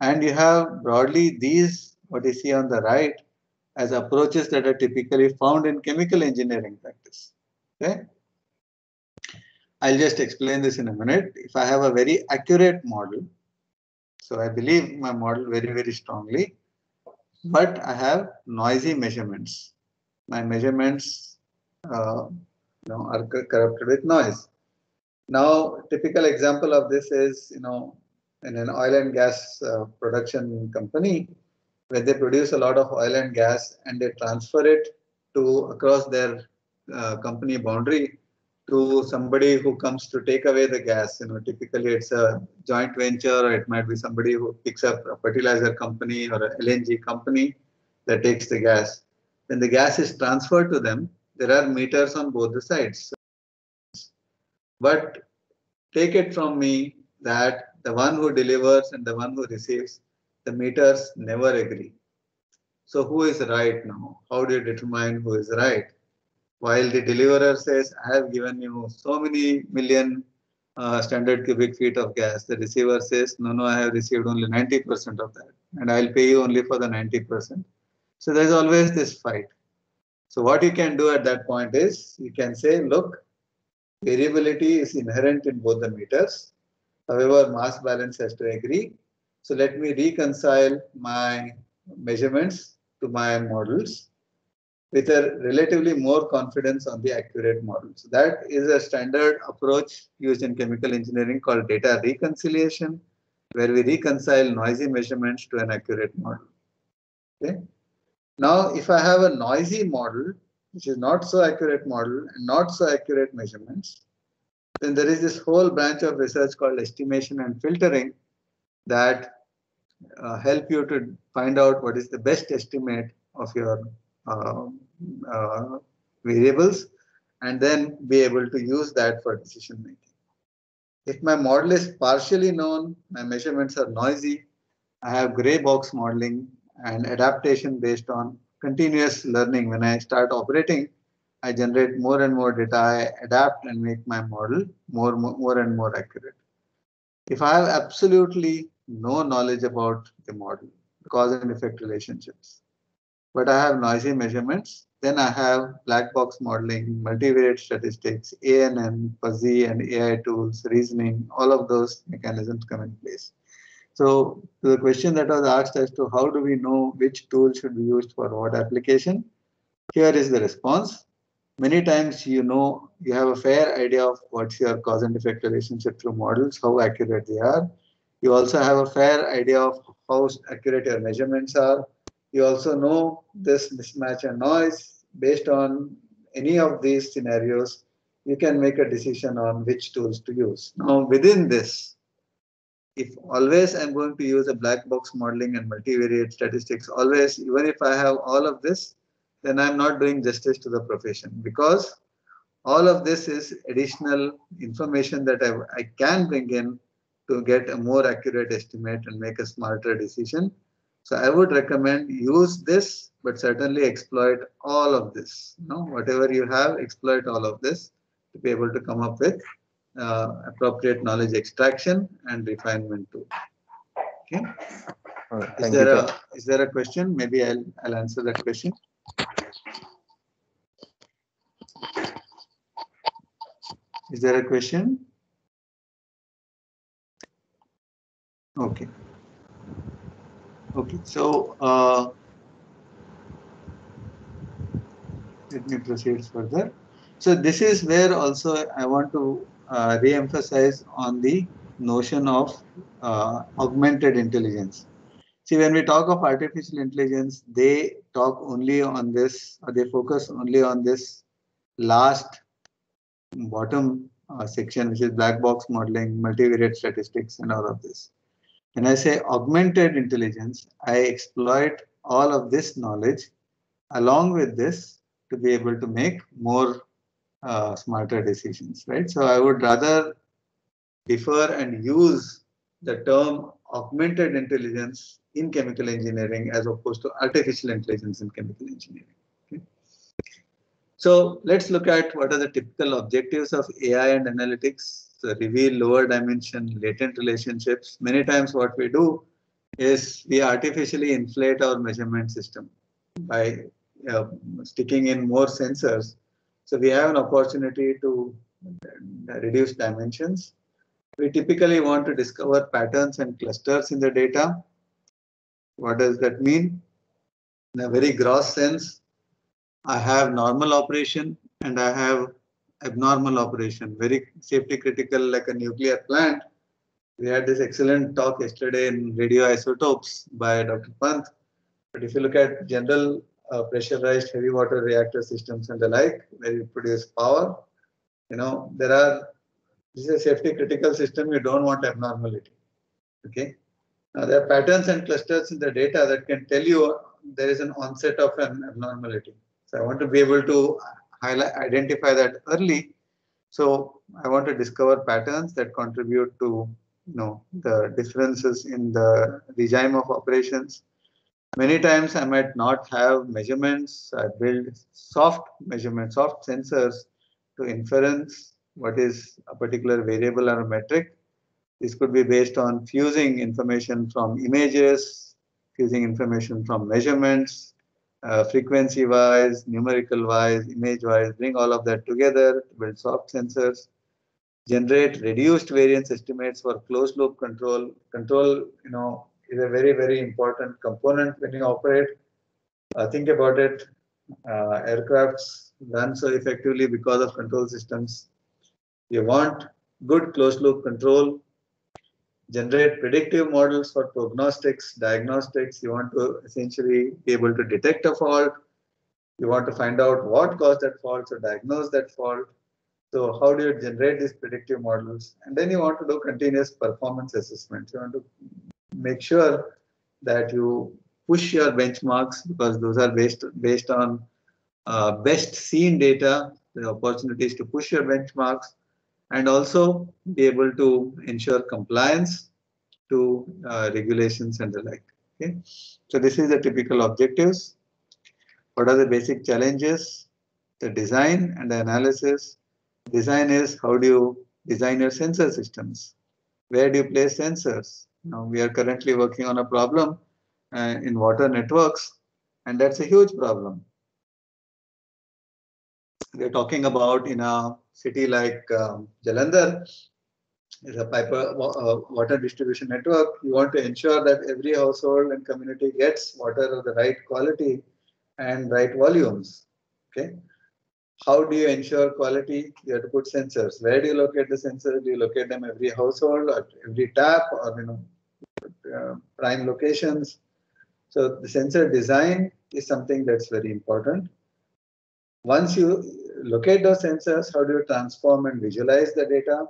and you have broadly these, what you see on the right, as approaches that are typically found in chemical engineering practice. Okay? I'll just explain this in a minute. If I have a very accurate model, so I believe my model very, very strongly, but I have noisy measurements. My measurements are corrupted with noise. Now, typical example of this is, in an oil and gas production company, where they produce a lot of oil and gas and they transfer it to across their company boundary to somebody who comes to take away the gas. Typically it's a joint venture, or it might be somebody who picks up a fertilizer company or a LNG company that takes the gas. When the gas is transferred to them, there are meters on both the sides. But take it from me that the one who delivers and the one who receives, the meters never agree. So who is right now? How do you determine who is right? While the deliverer says, I have given you so many million standard cubic feet of gas, the receiver says, no, I have received only 90% of that, and I'll pay you only for the 90%. So there's always this fight. So what you can do at that point is, you can say, look, variability is inherent in both the meters. However, mass balance has to agree. So let me reconcile my measurements to my models with a relatively more confidence on the accurate model. So that is a standard approach used in chemical engineering called data reconciliation, where we reconcile noisy measurements to an accurate model. Okay. Now, if I have a noisy model, which is not so accurate model and not so accurate measurements, then there is this whole branch of research called estimation and filtering that help you to find out what is the best estimate of your variables. and then be able to use that for decision making. If my model is partially known, my measurements are noisy, I have gray box modeling and adaptation based on continuous learning. When I start operating, I generate more and more data, I adapt and make my model more and more accurate. If I have absolutely no knowledge about the model, cause and effect relationships, but I have noisy measurements, then I have black box modeling, multivariate statistics, ANN, fuzzy and AI tools, reasoning, all of those mechanisms come in place. So to the question that was asked as to how do we know which tool should be used for what application, here is the response. Many times you have a fair idea of what's your cause and effect relationship through models, how accurate they are. You also have a fair idea of how accurate your measurements are. You also know this mismatch and noise. Based on any of these scenarios, you can make a decision on which tools to use. Now within this, if always I'm going to use a black box modeling and multivariate statistics, always, even if I have all of this, then I'm not doing justice to the profession, because all of this is additional information that I can bring in to get a more accurate estimate and make a smarter decision. So I would recommend use this, but certainly exploit all of this. Whatever you have, exploit all of this to be able to come up with appropriate knowledge extraction and refinement too. Okay. Is there a question? Maybe I'll answer that question. Is there a question? Okay. Okay. So let me proceed further. So this is where also I want to re-emphasize on the notion of augmented intelligence. See, when we talk of artificial intelligence, they talk only on this, or they focus only on this last bottom section, which is black box modeling, multivariate statistics, and all of this. When I say augmented intelligence, I exploit all of this knowledge along with this to be able to make more smarter decisions, right? So I would rather defer and use the term augmented intelligence in chemical engineering as opposed to artificial intelligence in chemical engineering. Okay? So let's look at what are the typical objectives of AI and analytics. So reveal lower dimension latent relationships. Many times what we do is we artificially inflate our measurement system by sticking in more sensors. So we have an opportunity to reduce dimensions. We typically want to discover patterns and clusters in the data. What does that mean? In a very gross sense, I have normal operation and I have abnormal operation, very safety critical, like a nuclear plant. We had this excellent talk yesterday in radioisotopes by Dr. Pant. But if you look at general pressurized heavy water reactor systems and the like, where you produce power, this is a safety critical system, you don't want abnormality. Okay. Now there are patterns and clusters in the data that can tell you there is an onset of an abnormality. So I want to be able to identify that early. So I want to discover patterns that contribute to the differences in the regime of operations. Many times I might not have measurements. I build soft measurements, soft sensors to inference what is a particular variable or a metric. This could be based on fusing information from images, fusing information from measurements, frequency-wise, numerical-wise, image-wise, bring all of that together to build soft sensors, generate reduced variance estimates for closed-loop control. Control, is a very, very important component when you operate. Think about it. Aircrafts run so effectively because of control systems. You want good closed-loop control. Generate predictive models for prognostics, diagnostics. You want to essentially be able to detect a fault. You want to find out what caused that fault, so diagnose that fault. So how do you generate these predictive models? And then you want to do continuous performance assessment. You want to make sure that you push your benchmarks, because those are based on best seen data the opportunities to push your benchmarks, and also be able to ensure compliance to regulations and the like. Okay, so this is the typical objectives. What are the basic challenges? The design and the analysis. Design is how do you design your sensor systems? Where do you place sensors? Now we are currently working on a problem in water networks, and that's a huge problem. We're talking about in a city like Jalandhar, is a water distribution network. You want to ensure that every household and community gets water of the right quality and right volumes. Okay. How do you ensure quality? You have to put sensors. Where do you locate the sensors? Do you locate them every household or every tap, or prime locations? So the sensor design is something that's very important. Once you locate those sensors, how do you transform and visualize the data?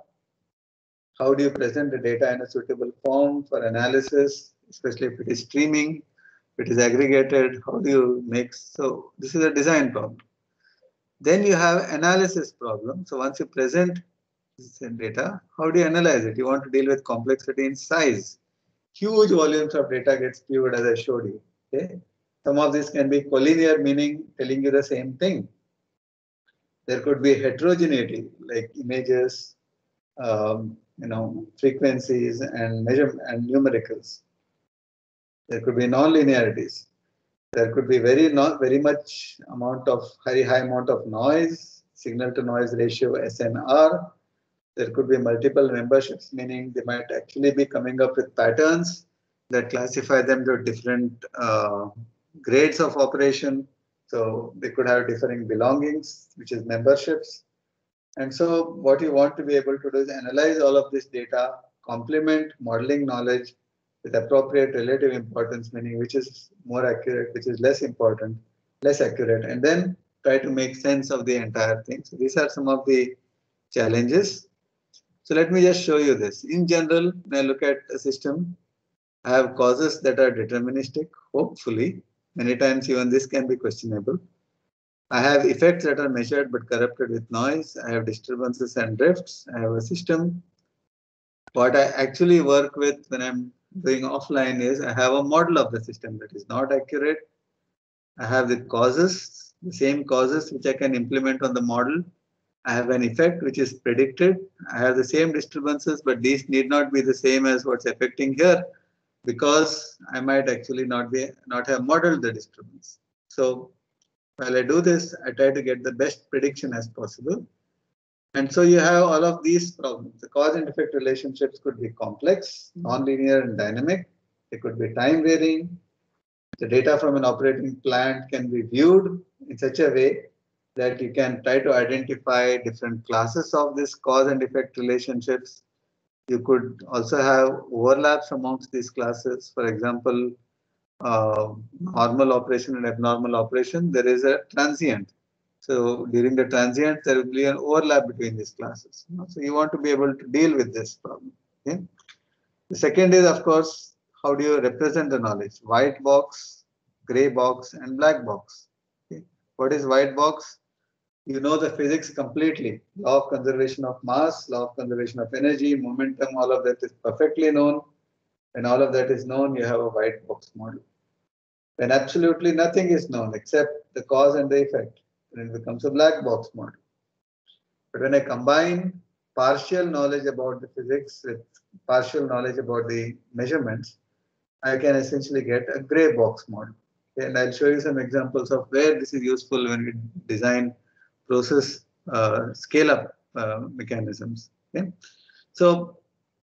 How do you present the data in a suitable form for analysis, especially if it is streaming, if it is aggregated? How do you make? So this is a design problem. Then you have analysis problem. So once you present this data, how do you analyze it? You want to deal with complexity in size. Huge volumes of data get spewed, as I showed you. Okay? Some of this can be collinear, meaning telling you the same thing. There could be heterogeneity, like images, frequencies and measure and numericals. There could be non-linearities. There could be very much amount of very high amount of noise, signal to noise ratio SNR. There could be multiple memberships, meaning they might actually be coming up with patterns that classify them to different grades of operation. So they could have differing belongings, which is memberships. And so what you want to be able to do is analyze all of this data, complement modeling knowledge with appropriate relative importance, meaning which is more accurate, which is less important, less accurate, and then try to make sense of the entire thing. So these are some of the challenges. So let me just show you this. In general, when I look at a system, I have causes that are deterministic, hopefully. Many times even this can be questionable. I have effects that are measured but corrupted with noise. I have disturbances and drifts. I have a system. What I actually work with when I'm doing offline is I have a model of the system that is not accurate. I have the causes, the same causes which I can implement on the model. I have an effect which is predicted. I have the same disturbances, but these need not be the same as what's affecting here, because I might actually not have modeled the disturbance. So while I do this, I try to get the best prediction as possible. And so you have all of these problems. The cause and effect relationships could be complex, nonlinear, and dynamic. They could be time varying. The data from an operating plant can be viewed in such a way that you can try to identify different classes of this cause and effect relationships. You could also have overlaps amongst these classes. For example, normal operation and abnormal operation, there is a transient. So during the transient, there will be an overlap between these classes. So you want to be able to deal with this problem. Okay? The second is, of course, how do you represent the knowledge? White box, gray box, and black box. Okay? What is white box? You know the physics completely. Law of conservation of mass, law of conservation of energy, momentum, all of that is perfectly known. When all of that is known, you have a white box model. When absolutely nothing is known except the cause and the effect, then it becomes a black box model. But when I combine partial knowledge about the physics with partial knowledge about the measurements, I can essentially get a gray box model. Okay, and I'll show you some examples of where this is useful when we design process scale-up mechanisms. Okay? So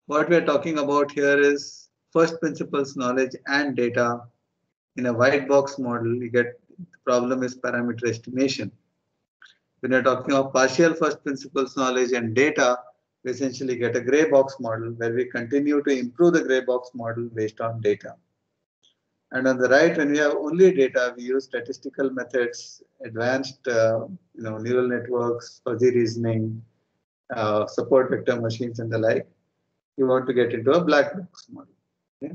what we're talking about here is first principles knowledge and data. In a white box model, you get the problem is parameter estimation. When you're talking of partial first principles knowledge and data, we essentially get a gray box model where we continue to improve the gray box model based on data. And on the right, when we have only data, we use statistical methods, advanced neural networks, fuzzy reasoning, support vector machines, and the like. You want to get into a black box model. Okay?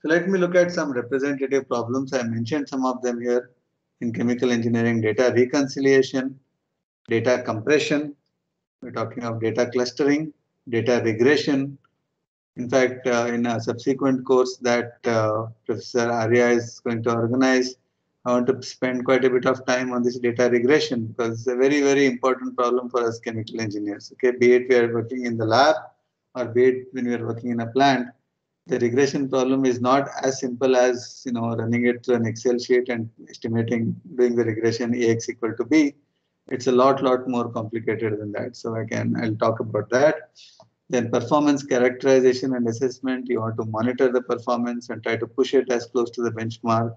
So let me look at some representative problems. I mentioned some of them here. in chemical engineering: data reconciliation, data compression. We're talking of data clustering, data regression. In fact, in a subsequent course that Professor Arya is going to organize, I want to spend quite a bit of time on this data regression because it's a very, very important problem for us chemical engineers. Okay, be it we are working in the lab or be it when we are working in a plant, the regression problem is not as simple as running it through an Excel sheet and estimating, doing the regression Ax equal to B. It's a lot more complicated than that. So I'll talk about that. Then performance characterization and assessment. You want to monitor the performance and try to push it as close to the benchmark.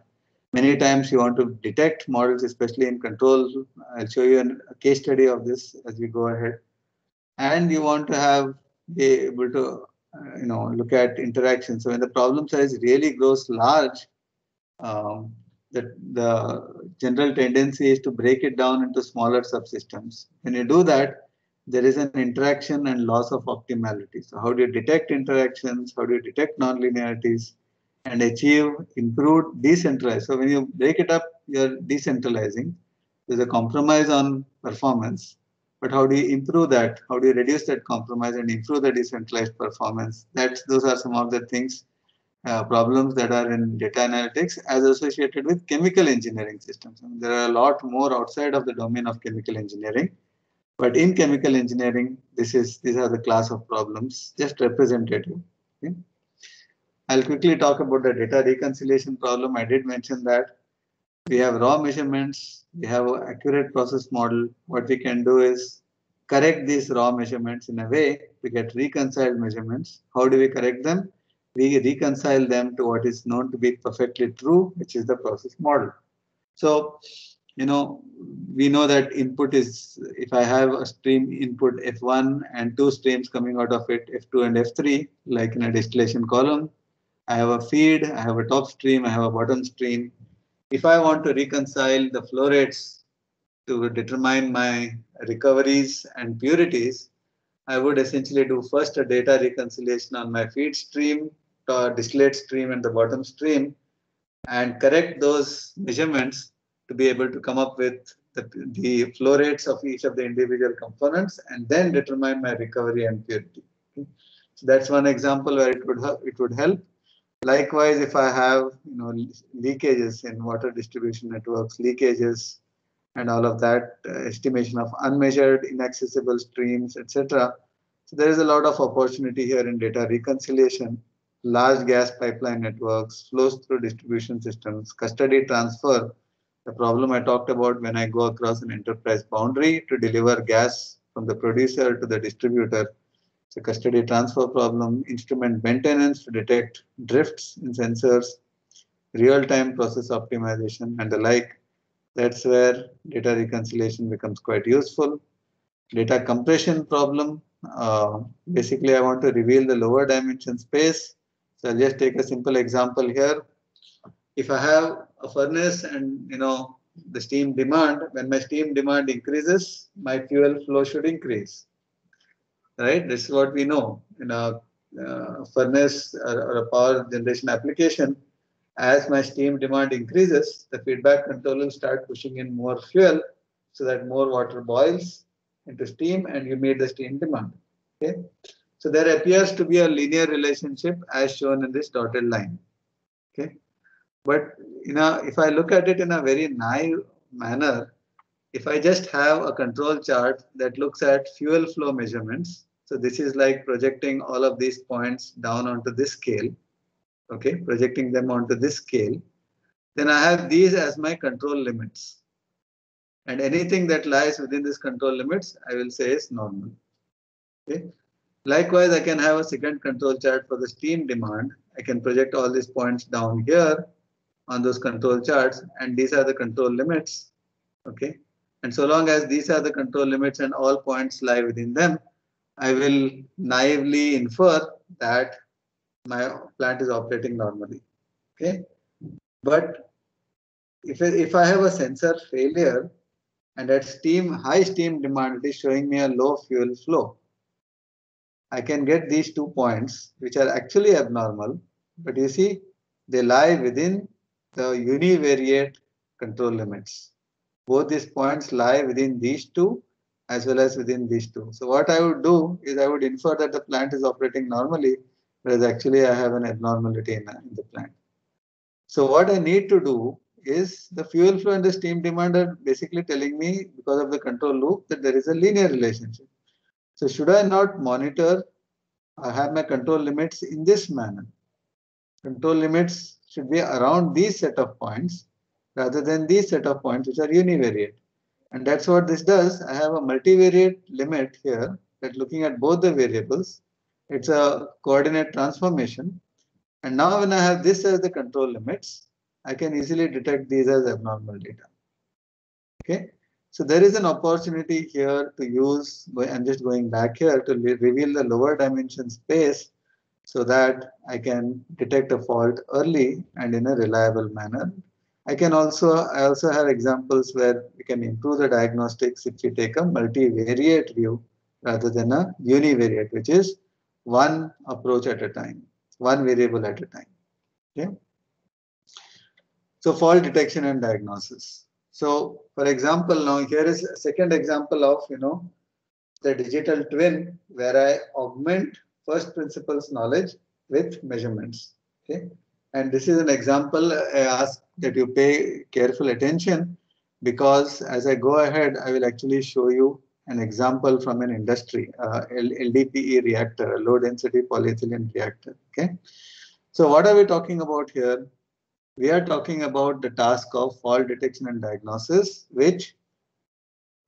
Many times you want to detect models, especially in control. I'll show you a case study of this as we go ahead. And you want to be able to look at interactions. So when the problem size really grows large, the general tendency is to break it down into smaller subsystems. When you do that, there is an interaction and loss of optimality. So how do you detect interactions? How do you detect nonlinearities and achieve improved decentralized? So when you break it up, you're decentralizing. There's a compromise on performance, but how do you improve that? How do you reduce that compromise and improve the decentralized performance? Those are some of the things, problems that are in data analytics as associated with chemical engineering systems. There are a lot more outside of the domain of chemical engineering. But in chemical engineering, these are the class of problems, just representative. Okay? I'll quickly talk about the data reconciliation problem. I did mention that we have raw measurements, we have an accurate process model. What we can do is correct these raw measurements in a way to get reconciled measurements. How do we correct them? We reconcile them to what is known to be perfectly true, which is the process model. So, we know that input is, if I have a stream input F1 and two streams coming out of it, F2 and F3, like in a distillation column, I have a feed, I have a top stream, I have a bottom stream. If I want to reconcile the flow rates to determine my recoveries and purities, I would essentially do first a data reconciliation on my feed stream, distillate stream and the bottom stream, and correct those measurements to be able to come up with the flow rates of each of the individual components and then determine my recovery and purity. Okay. So that's one example where it would help. Likewise, if I have leakages in water distribution networks, leakages and all of that, estimation of unmeasured inaccessible streams, etc. So there is a lot of opportunity here in data reconciliation. Large gas pipeline networks, flows through distribution systems, custody transfer, the problem I talked about when I go across an enterprise boundary to deliver gas from the producer to the distributor. It's a custody transfer problem, instrument maintenance to detect drifts in sensors, real-time process optimization, and the like. That's where data reconciliation becomes quite useful. Data compression problem. Basically, I want to reveal the lower dimension space. So I'll just take a simple example here. If I have a furnace and the steam demand, when my steam demand increases, my fuel flow should increase. Right? This is what we know in a furnace or a power generation application. As my steam demand increases, the feedback control will start pushing in more fuel so that more water boils into steam and you meet the steam demand. Okay? So there appears to be a linear relationship as shown in this dotted line. Okay? But if I look at it in a very naive manner, if I just have a control chart that looks at fuel flow measurements, so this is like projecting all of these points down onto this scale, okay, projecting them onto this scale, then I have these as my control limits. And anything that lies within this control limits, I will say is normal. Okay. Likewise, I can have a second control chart for the steam demand. I can project all these points down here on those control charts, and these are the control limits. Okay. And so long as these are the control limits and all points lie within them, I will naively infer that my plant is operating normally. Okay. But if I have a sensor failure and at high steam demand, it is showing me a low fuel flow, I can get these 2 points, which are actually abnormal, but you see, they lie within the univariate control limits. Both these points lie within these two as well as within these two. So what I would do is I would infer that the plant is operating normally, whereas actually I have an abnormality in the plant. So what I need to do is the fuel flow and the steam demand are basically telling me, because of the control loop, that there is a linear relationship. So should I not monitor or have my control limits in this manner? Control limits should be around these set of points rather than these set of points which are univariate. And that's what this does. I have a multivariate limit here that looking at both the variables, it's a coordinate transformation. And now when I have this as the control limits, I can easily detect these as abnormal data. Okay. So there is an opportunity here to use, I'm just going back here to reveal the lower dimension space so that I can detect a fault early and in a reliable manner. I also have examples where we can improve the diagnostics if we take a multivariate view rather than a univariate, which is one approach at a time, one variable at a time. Okay. So fault detection and diagnosis. So for example, now here is a second example of, the digital twin where I augment first principles knowledge with measurements. Okay. And this is an example I ask that you pay careful attention, because as I go ahead, I will actually show you an example from an industry, LDPE reactor, a low density polyethylene reactor. Okay. So what are we talking about here? We are talking about the task of fault detection and diagnosis, which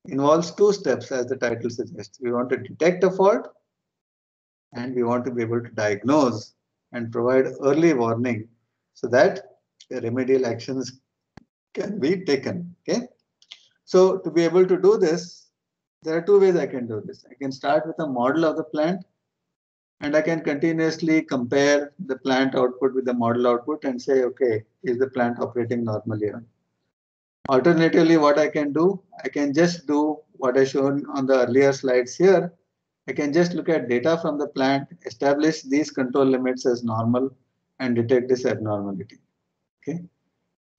involves two steps, as the title suggests. We want to detect a fault and we want to be able to diagnose and provide early warning so that remedial actions can be taken. Okay. So to be able to do this, there are two ways I can do this. I can start with a model of the plant, and I can continuously compare the plant output with the model output and say, okay, is the plant operating normally? Alternatively, what I can do, I can just do what I shown on the earlier slides here. I can just look at data from the plant, establish these control limits as normal, and detect this abnormality. Okay.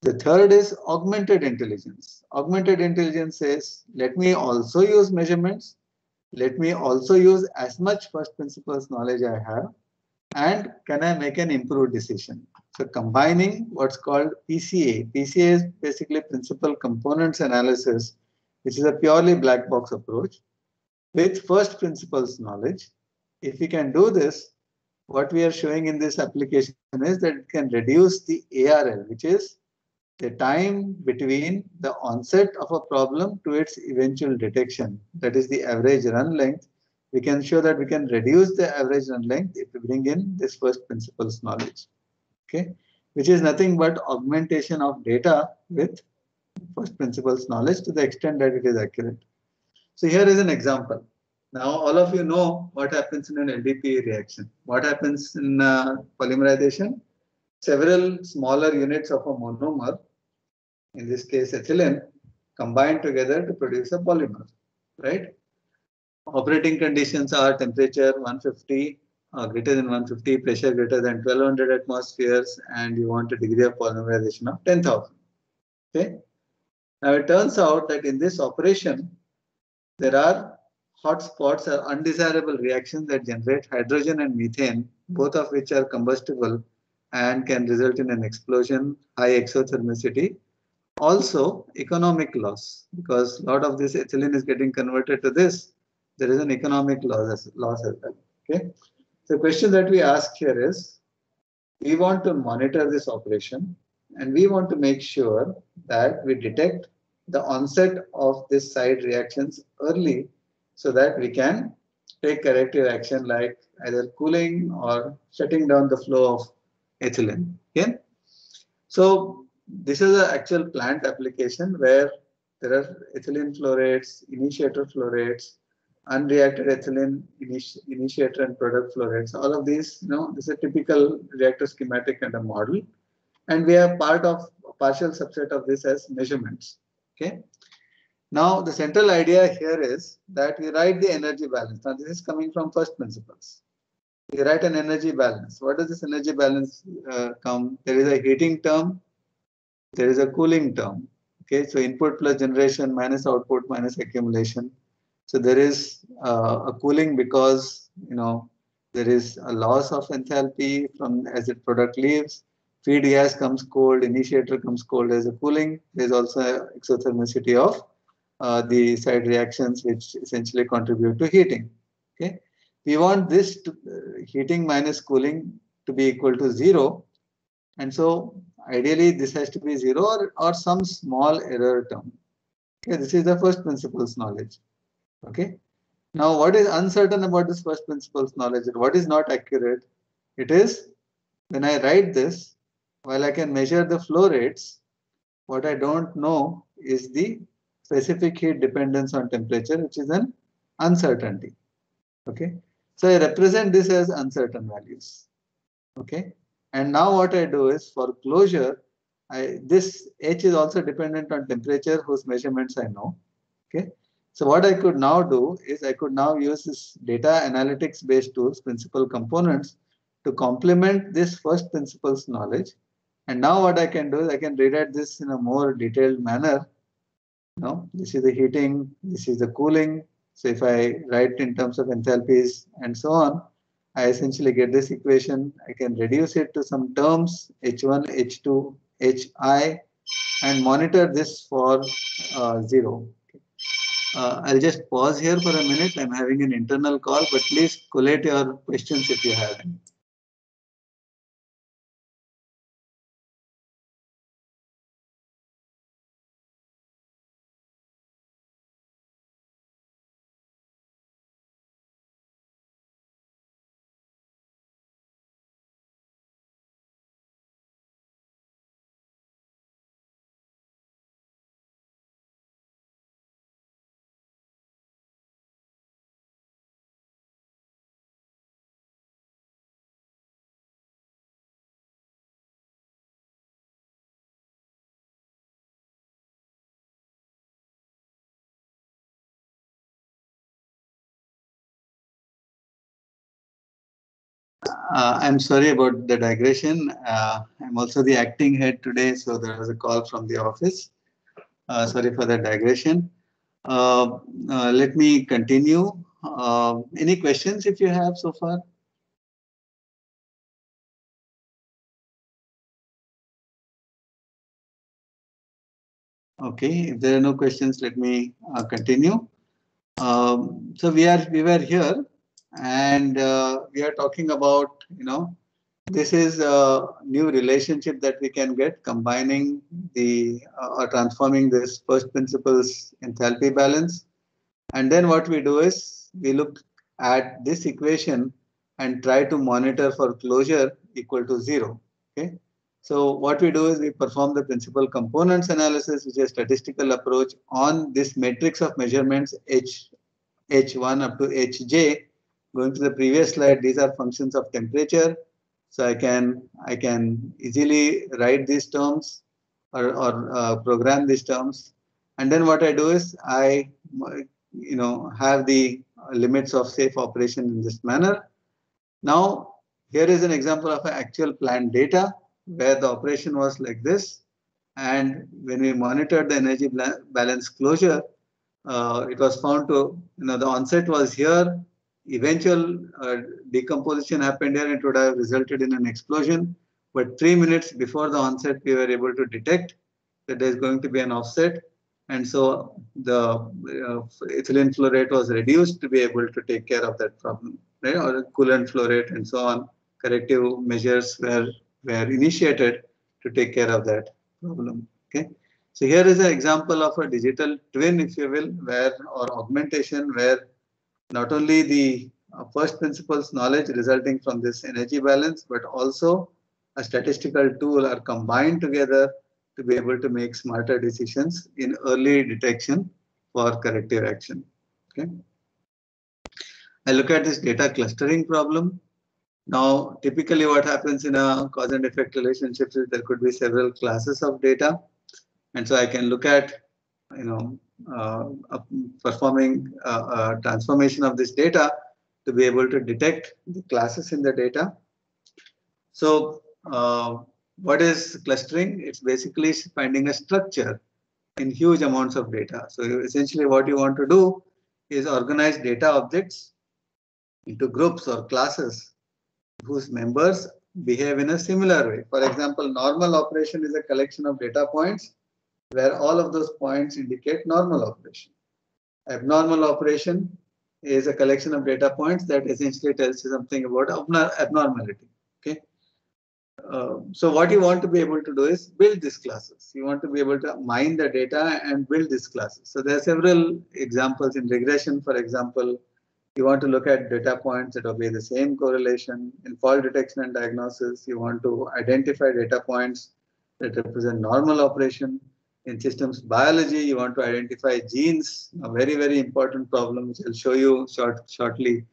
The third is augmented intelligence. Augmented intelligence says, let me also use measurements. Let me also use as much first principles knowledge I have, and can I make an improved decision? So combining what's called PCA. PCA is basically principal components analysis, which is a purely black box approach with first principles knowledge. If we can do this, what we are showing in this application is that it can reduce the ARL, which is the time between the onset of a problem to its eventual detection. That is the average run length. We can show that we can reduce the average run length if we bring in this first principles knowledge. Okay, which is nothing but augmentation of data with first principles knowledge to the extent that it is accurate. So here is an example. Now all of you know what happens in an LDPE reaction. What happens in polymerization? Several smaller units of a monomer, in this case ethylene, combine together to produce a polymer, right? Operating conditions are temperature 150, greater than 150, pressure greater than 1200 atmospheres, and you want a degree of polymerization of 10,000. Okay. Now it turns out that in this operation, there are hot spots or undesirable reactions that generate hydrogen and methane, both of which are combustible and can result in an explosion, high exothermicity. Also, economic loss, because a lot of this ethylene is getting converted to this. There is an economic loss as well. Okay. The question that we ask here is, we want to monitor this operation and we want to make sure that we detect the onset of this side reactions early so that we can take corrective action like either cooling or shutting down the flow of ethylene. Okay. So this is an actual plant application where there are ethylene fluorates, initiator fluorates, unreacted ethylene initiator and product fluorates. All of these, this is a typical reactor schematic and a model. And we have part of a partial subset of this as measurements. Okay. Now the central idea here is that we write the energy balance. Now this is coming from first principles. We write an energy balance. What does this energy balance come? There is a heating term, there is a cooling term, Okay, so input plus generation minus output minus accumulation. So there is a cooling because there is a loss of enthalpy from as the product leaves. Feed gas comes cold, initiator comes cold as a cooling. There is also exothermicity of the side reactions, which essentially contribute to heating. Okay, we want this heating minus cooling to be equal to 0, and so ideally this has to be 0 or some small error term. Okay, this is the first principles knowledge. Okay. Now, what is uncertain about this first principles knowledge? What is not accurate? It is when I write this, while I can measure the flow rates, what I don't know is the specific heat dependence on temperature, which is an uncertainty. Okay. So I represent this as uncertain values. Okay. And now what I do is for closure, this H is also dependent on temperature, whose measurements I know. Okay. So what I could now do is I could now use this data analytics based tools, principal components, to complement this first principles knowledge. And now what I can do is I can rewrite this in a more detailed manner. This is the heating, this is the cooling. So if I write in terms of enthalpies and so on, I essentially get this equation. I can reduce it to some terms, H1, H2, Hi, and monitor this for 0. I'll just pause here for a minute. I'm having an internal call, but please collate your questions if you have any. I'm sorry about the digression. I'm also the acting head today, so there was a call from the office. Sorry for the digression. Let me continue. Any questions if you have so far? Okay, if there are no questions, let me continue. So we were here, and we are talking about this is a new relationship that we can get combining the or transforming this first principles enthalpy balance, and then what we do is we look at this equation and try to monitor for closure equal to 0. Okay. So what we do is we perform the principal components analysis, which is a statistical approach on this matrix of measurements H1 up to Hj. Going to the previous slide, these are functions of temperature. So I can easily write these terms or program these terms. And then what I do is I have the limits of safe operation in this manner. Now here is an example of an actual plant data where the operation was like this. And when we monitored the energy balance closure, it was found to, the onset was here, eventual decomposition happened here, it would have resulted in an explosion. But 3 minutes before the onset, we were able to detect that there is going to be an offset. And so the ethylene flow rate was reduced to be able to take care of that problem, right? Or coolant flow rate and so on. Corrective measures were initiated to take care of that problem. Okay. So here is an example of a digital twin, if you will, or augmentation, where not only the first principles knowledge resulting from this energy balance, but also a statistical tool are combined together to be able to make smarter decisions in early detection for corrective action. Okay. I look at this data clustering problem. Now, typically what happens in a cause and effect relationships is there could be several classes of data. And so I can look at, performing a transformation of this data to be able to detect the classes in the data. So what is clustering? It's basically finding a structure in huge amounts of data. So essentially what you want to do is organize data objects into groups or classes whose members behave in a similar way. For example, normal operation is a collection of data points where all of those points indicate normal operation. Abnormal operation is a collection of data points that essentially tells you something about abnormality. Okay. So what you want to be able to do is build these classes. You want to be able to mine the data and build these classes. So there are several examples in regression. For example, you want to look at data points that obey the same correlation. In fault detection and diagnosis, you want to identify data points that represent normal operation. In systems biology, you want to identify genes, a very, very important problem, which I'll show you shortly.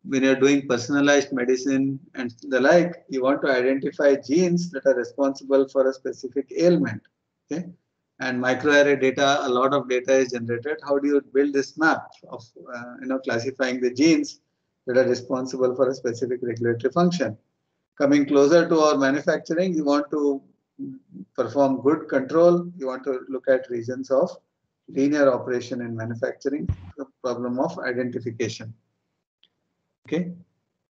When you're doing personalized medicine and the like, you want to identify genes that are responsible for a specific ailment. Okay, and microarray data, a lot of data is generated. How do you build this map of classifying the genes that are responsible for a specific regulatory function? Coming closer to our manufacturing, you want to perform good control. You want to look at regions of linear operation in manufacturing, the problem of identification. Okay,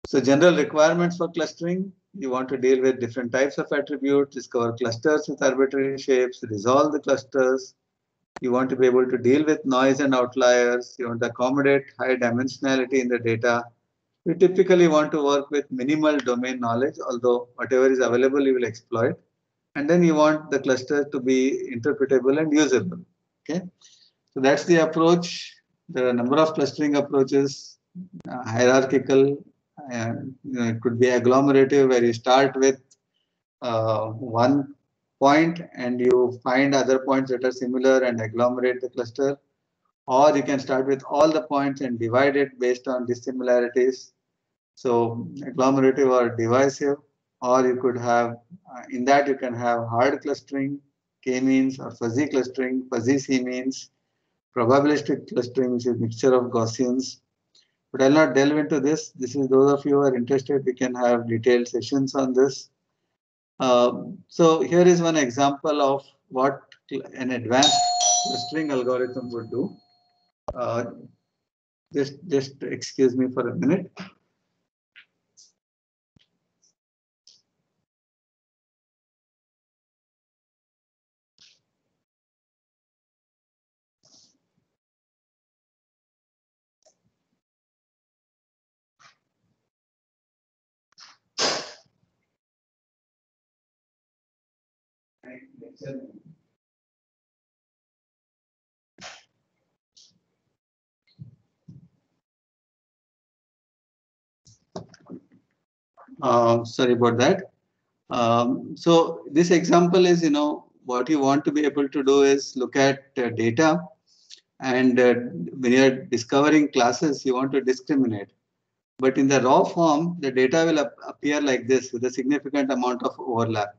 so general requirements for clustering, you want to deal with different types of attributes, discover clusters with arbitrary shapes, resolve the clusters. You want to be able to deal with noise and outliers. You want to accommodate high dimensionality in the data. You typically want to work with minimal domain knowledge, although whatever is available you will exploit. And then you want the cluster to be interpretable and usable. Okay, so that's the approach. There are a number of clustering approaches, hierarchical. It could be agglomerative, where you start with one point and you find other points that are similar and agglomerate the cluster. Or you can start with all the points and divide it based on dissimilarities. So agglomerative or divisive. Or you could have, in that you can have hard clustering, k-means, or fuzzy clustering, fuzzy c-means, probabilistic clustering, which is a mixture of Gaussians. But I'll not delve into this. This is those of you who are interested, we can have detailed sessions on this. So here is one example of what an advanced clustering algorithm would do. Just excuse me for a minute. Sorry about that. So this example is, what you want to be able to do is look at data, and when you're discovering classes, you want to discriminate. But in the raw form, the data will appear like this with a significant amount of overlap.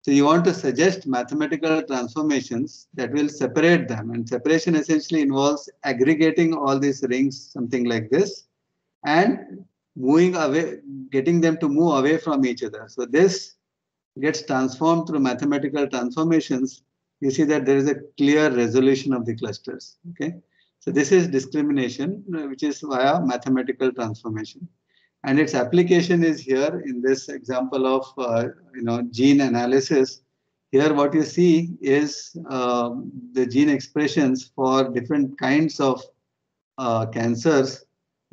So you want to suggest mathematical transformations that will separate them. And separation essentially involves aggregating all these rings, something like this, and moving away, getting them to move away from each other. So this gets transformed through mathematical transformations. You see that there is a clear resolution of the clusters. Okay, so this is discrimination, which is via mathematical transformation, and its application is here in this example of gene analysis. Here, what you see is the gene expressions for different kinds of cancers,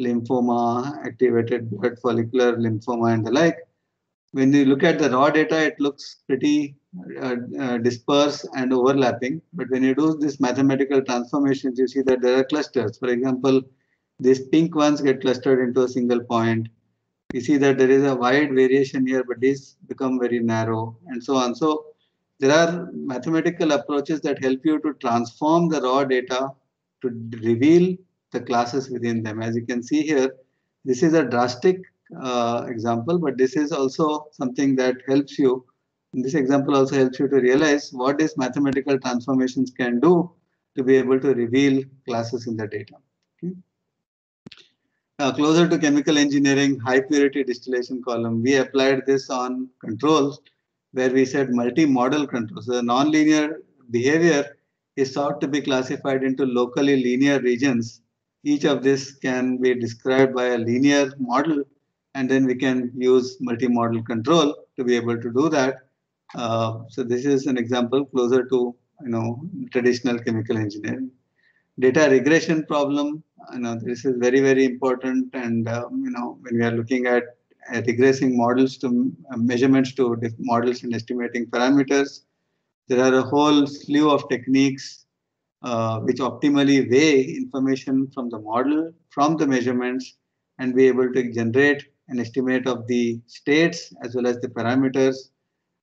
lymphoma, activated blood follicular lymphoma, and the like. When you look at the raw data, it looks pretty dispersed and overlapping. But when you do this mathematical transformations, you see that there are clusters. For example, these pink ones get clustered into a single point. You see that there is a wide variation here, but these become very narrow, and so on. So there are mathematical approaches that help you to transform the raw data to reveal the classes within them. As you can see here, this is a drastic example, but this is also something that helps you. This example also helps you to realize what these mathematical transformations can do to be able to reveal classes in the data. Okay. Closer to chemical engineering, high purity distillation column, we applied this on controls where we said multi-model controls. So the nonlinear behavior is thought to be classified into locally linear regions. Each of this can be described by a linear model, and then we can use multi-model control to be able to do that. So this is an example closer to traditional chemical engineering. Data regression problem, this is very important, and when we are looking at regressing models to measurements to models and estimating parameters, there are a whole slew of techniques which optimally weigh information from the model, from the measurements, and be able to generate an estimate of the states as well as the parameters.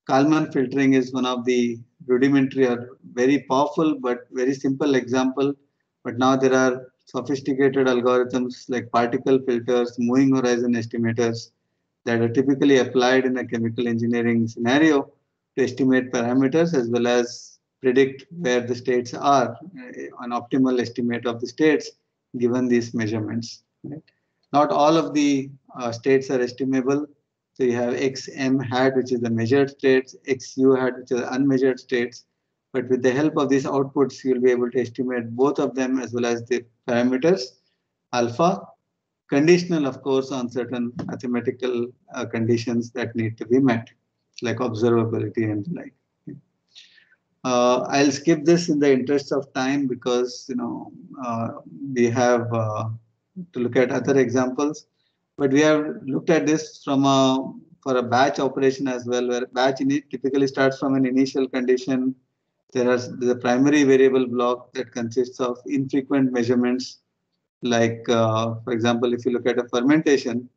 Kalman filtering is one of the rudimentary or very powerful but very simple example. But now there are sophisticated algorithms like particle filters, moving horizon estimators that are typically applied in a chemical engineering scenario to estimate parameters as well as predict where the states are, an optimal estimate of the states given these measurements. Right? Not all of the states are estimable. So you have XM hat, which is the measured states, XU hat, which are unmeasured states. But with the help of these outputs, you'll be able to estimate both of them as well as the parameters, alpha, conditional, of course, on certain mathematical conditions that need to be met, like observability and the like. I'll skip this in the interest of time because we have to look at other examples. But we have looked at this from for a batch operation as well, where batch typically starts from an initial condition. There's a primary variable block that consists of infrequent measurements. Like, for example, if you look at a fermentation,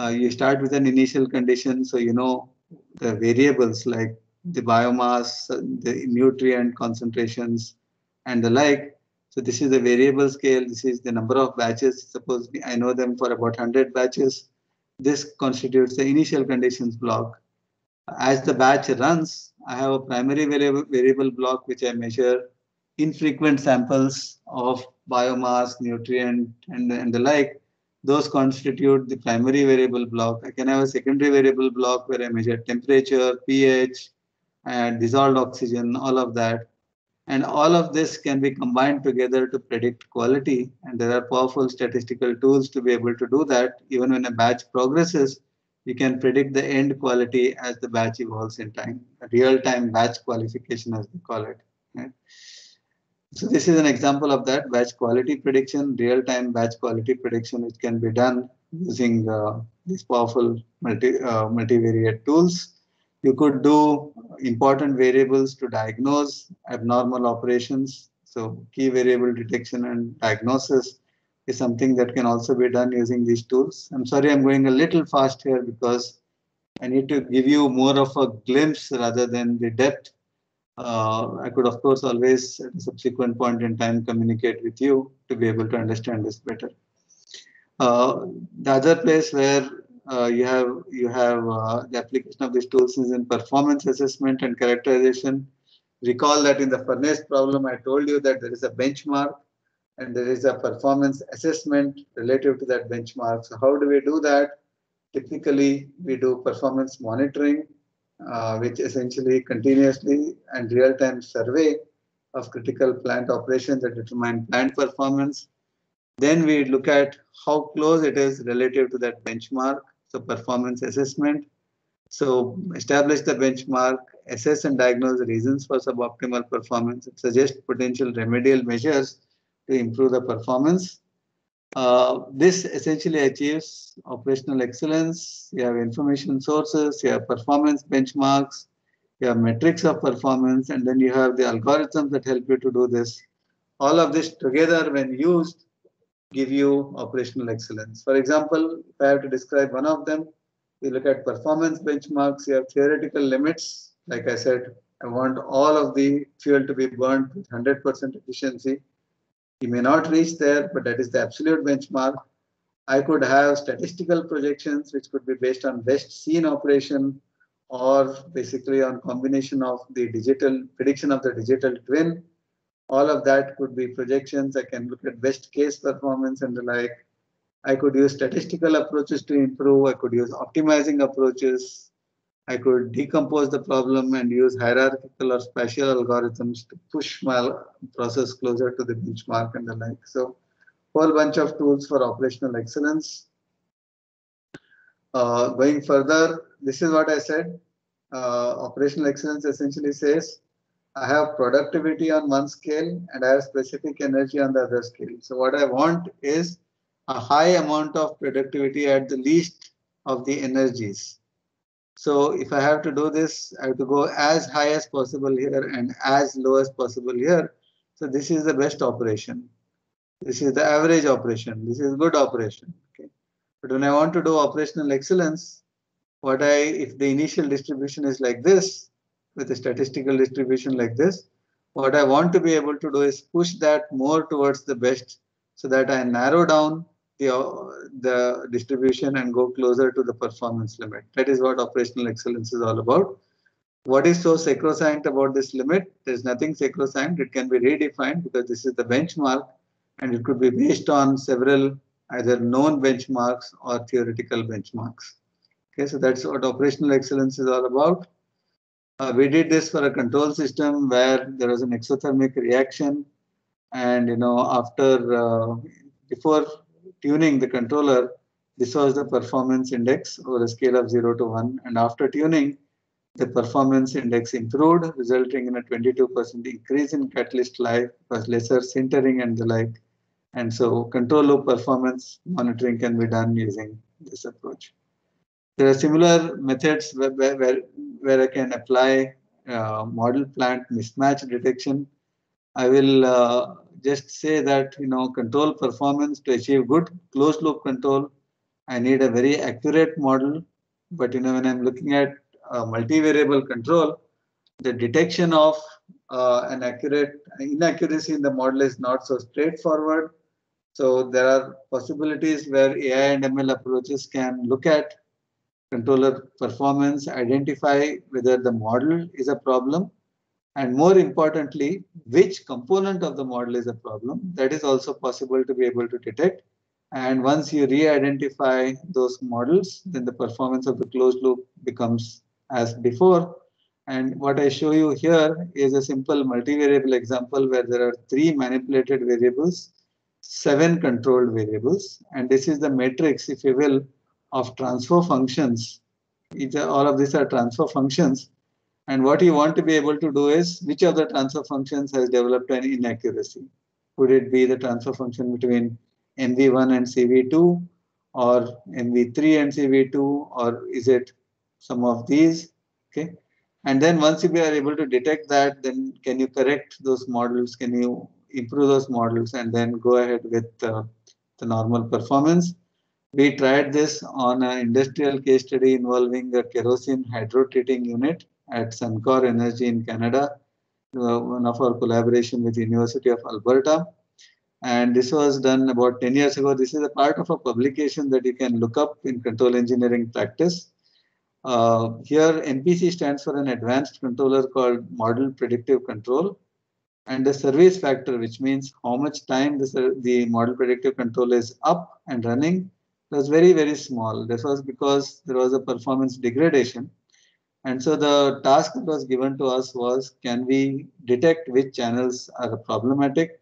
you start with an initial condition. So, the variables like the biomass, the nutrient concentrations, and the like. So this is the variable scale. This is the number of batches. Suppose I know them for about 100 batches. This constitutes the initial conditions block. As the batch runs, I have a primary variable block which I measure infrequent samples of biomass, nutrient, and the like. Those constitute the primary variable block. I can have a secondary variable block where I measure temperature, pH, and dissolved oxygen, all of that. And all of this can be combined together to predict quality. And there are powerful statistical tools to be able to do that. Even when a batch progresses, you can predict the end quality as the batch evolves in time. Real-time batch qualification, as we call it. Right? So this is an example of that batch quality prediction, real-time batch quality prediction, which can be done using these powerful multivariate tools. You could do important variables to diagnose abnormal operations. So key variable detection and diagnosis is something that can also be done using these tools. I'm sorry, I'm going a little fast here because I need to give you more of a glimpse rather than the depth. I could, of course, always at a subsequent point in time communicate with you to be able to understand this better. The other place where you have the application of these tools is in performance assessment and characterization. Recall that in the furnace problem, I told you that there is a benchmark and there is a performance assessment relative to that benchmark. So how do we do that? Typically, we do performance monitoring, which essentially continuously and real-time survey of critical plant operations that determine plant performance. Then we look at how close it is relative to that benchmark. So performance assessment. So establish the benchmark, assess and diagnose the reasons for suboptimal performance, and suggest potential remedial measures to improve the performance. This essentially achieves operational excellence. You have information sources, you have performance benchmarks, you have metrics of performance, and then you have the algorithms that help you to do this. All of this together, when used, give you operational excellence. For example, if I have to describe one of them, you look at performance benchmarks, you have theoretical limits. Like I said, I want all of the fuel to be burned with 100% efficiency. You may not reach there, but that is the absolute benchmark. I could have statistical projections, which could be based on best seen operation, or basically on combination of the digital prediction of the digital twin. All of that could be projections. I can look at best case performance and the like. I could use statistical approaches to improve. I could use optimizing approaches. I could decompose the problem and use hierarchical or spatial algorithms to push my process closer to the benchmark and the like. So, whole bunch of tools for operational excellence. Going further, this is what I said. Operational excellence essentially says I have productivity on one scale and I have specific energy on the other scale. So what I want is a high amount of productivity at the least of the energies. So if I have to do this, I have to go as high as possible here and as low as possible here. So this is the best operation. This is the average operation. This is good operation. Okay. But when I want to do operational excellence, if the initial distribution is like this, with a statistical distribution like this, what I want to be able to do is push that more towards the best so that I narrow down the distribution and go closer to the performance limit. That is what operational excellence is all about. What is so sacrosanct about this limit? There's nothing sacrosanct. It can be redefined because this is the benchmark and it could be based on several either known benchmarks or theoretical benchmarks. Okay, so that's what operational excellence is all about. We did this for a control system where there was an exothermic reaction, and before tuning the controller, this was the performance index over a scale of 0 to 1, and after tuning, the performance index improved, resulting in a 22% increase in catalyst life, plus lesser sintering and the like. And so control loop performance monitoring can be done using this approach. There are similar methods where I can apply model plant mismatch detection. I will just say that control performance to achieve good closed loop control, I need a very accurate model. But when I'm looking at multivariable control, the detection of an inaccuracy in the model is not so straightforward. So there are possibilities where AI and ML approaches can look at controller performance, identify whether the model is a problem, and more importantly, which component of the model is a problem. That is also possible to be able to detect. And once you re-identify those models, then the performance of the closed loop becomes as before. And what I show you here is a simple multivariable example where there are 3 manipulated variables, 7 controlled variables, and this is the matrix, if you will, of transfer functions. All of these are transfer functions. And what you want to be able to do is which of the transfer functions has developed an inaccuracy. Would it be the transfer function between MV1 and CV2 or MV3 and CV2, or is it some of these? Okay. And then once you are able to detect that, then can you correct those models? Can you improve those models and then go ahead with the normal performance? We tried this on an industrial case study involving a kerosene hydrotreating unit at Suncor Energy in Canada, one of our collaboration with the University of Alberta. And this was done about 10 years ago. This is a part of a publication that you can look up in control engineering practice. Here, MPC stands for an advanced controller called Model Predictive Control. And the service factor, which means how much time the model predictive control is up and running, was very, very small. This was because there was a performance degradation. And so the task that was given to us was, can we detect which channels are problematic?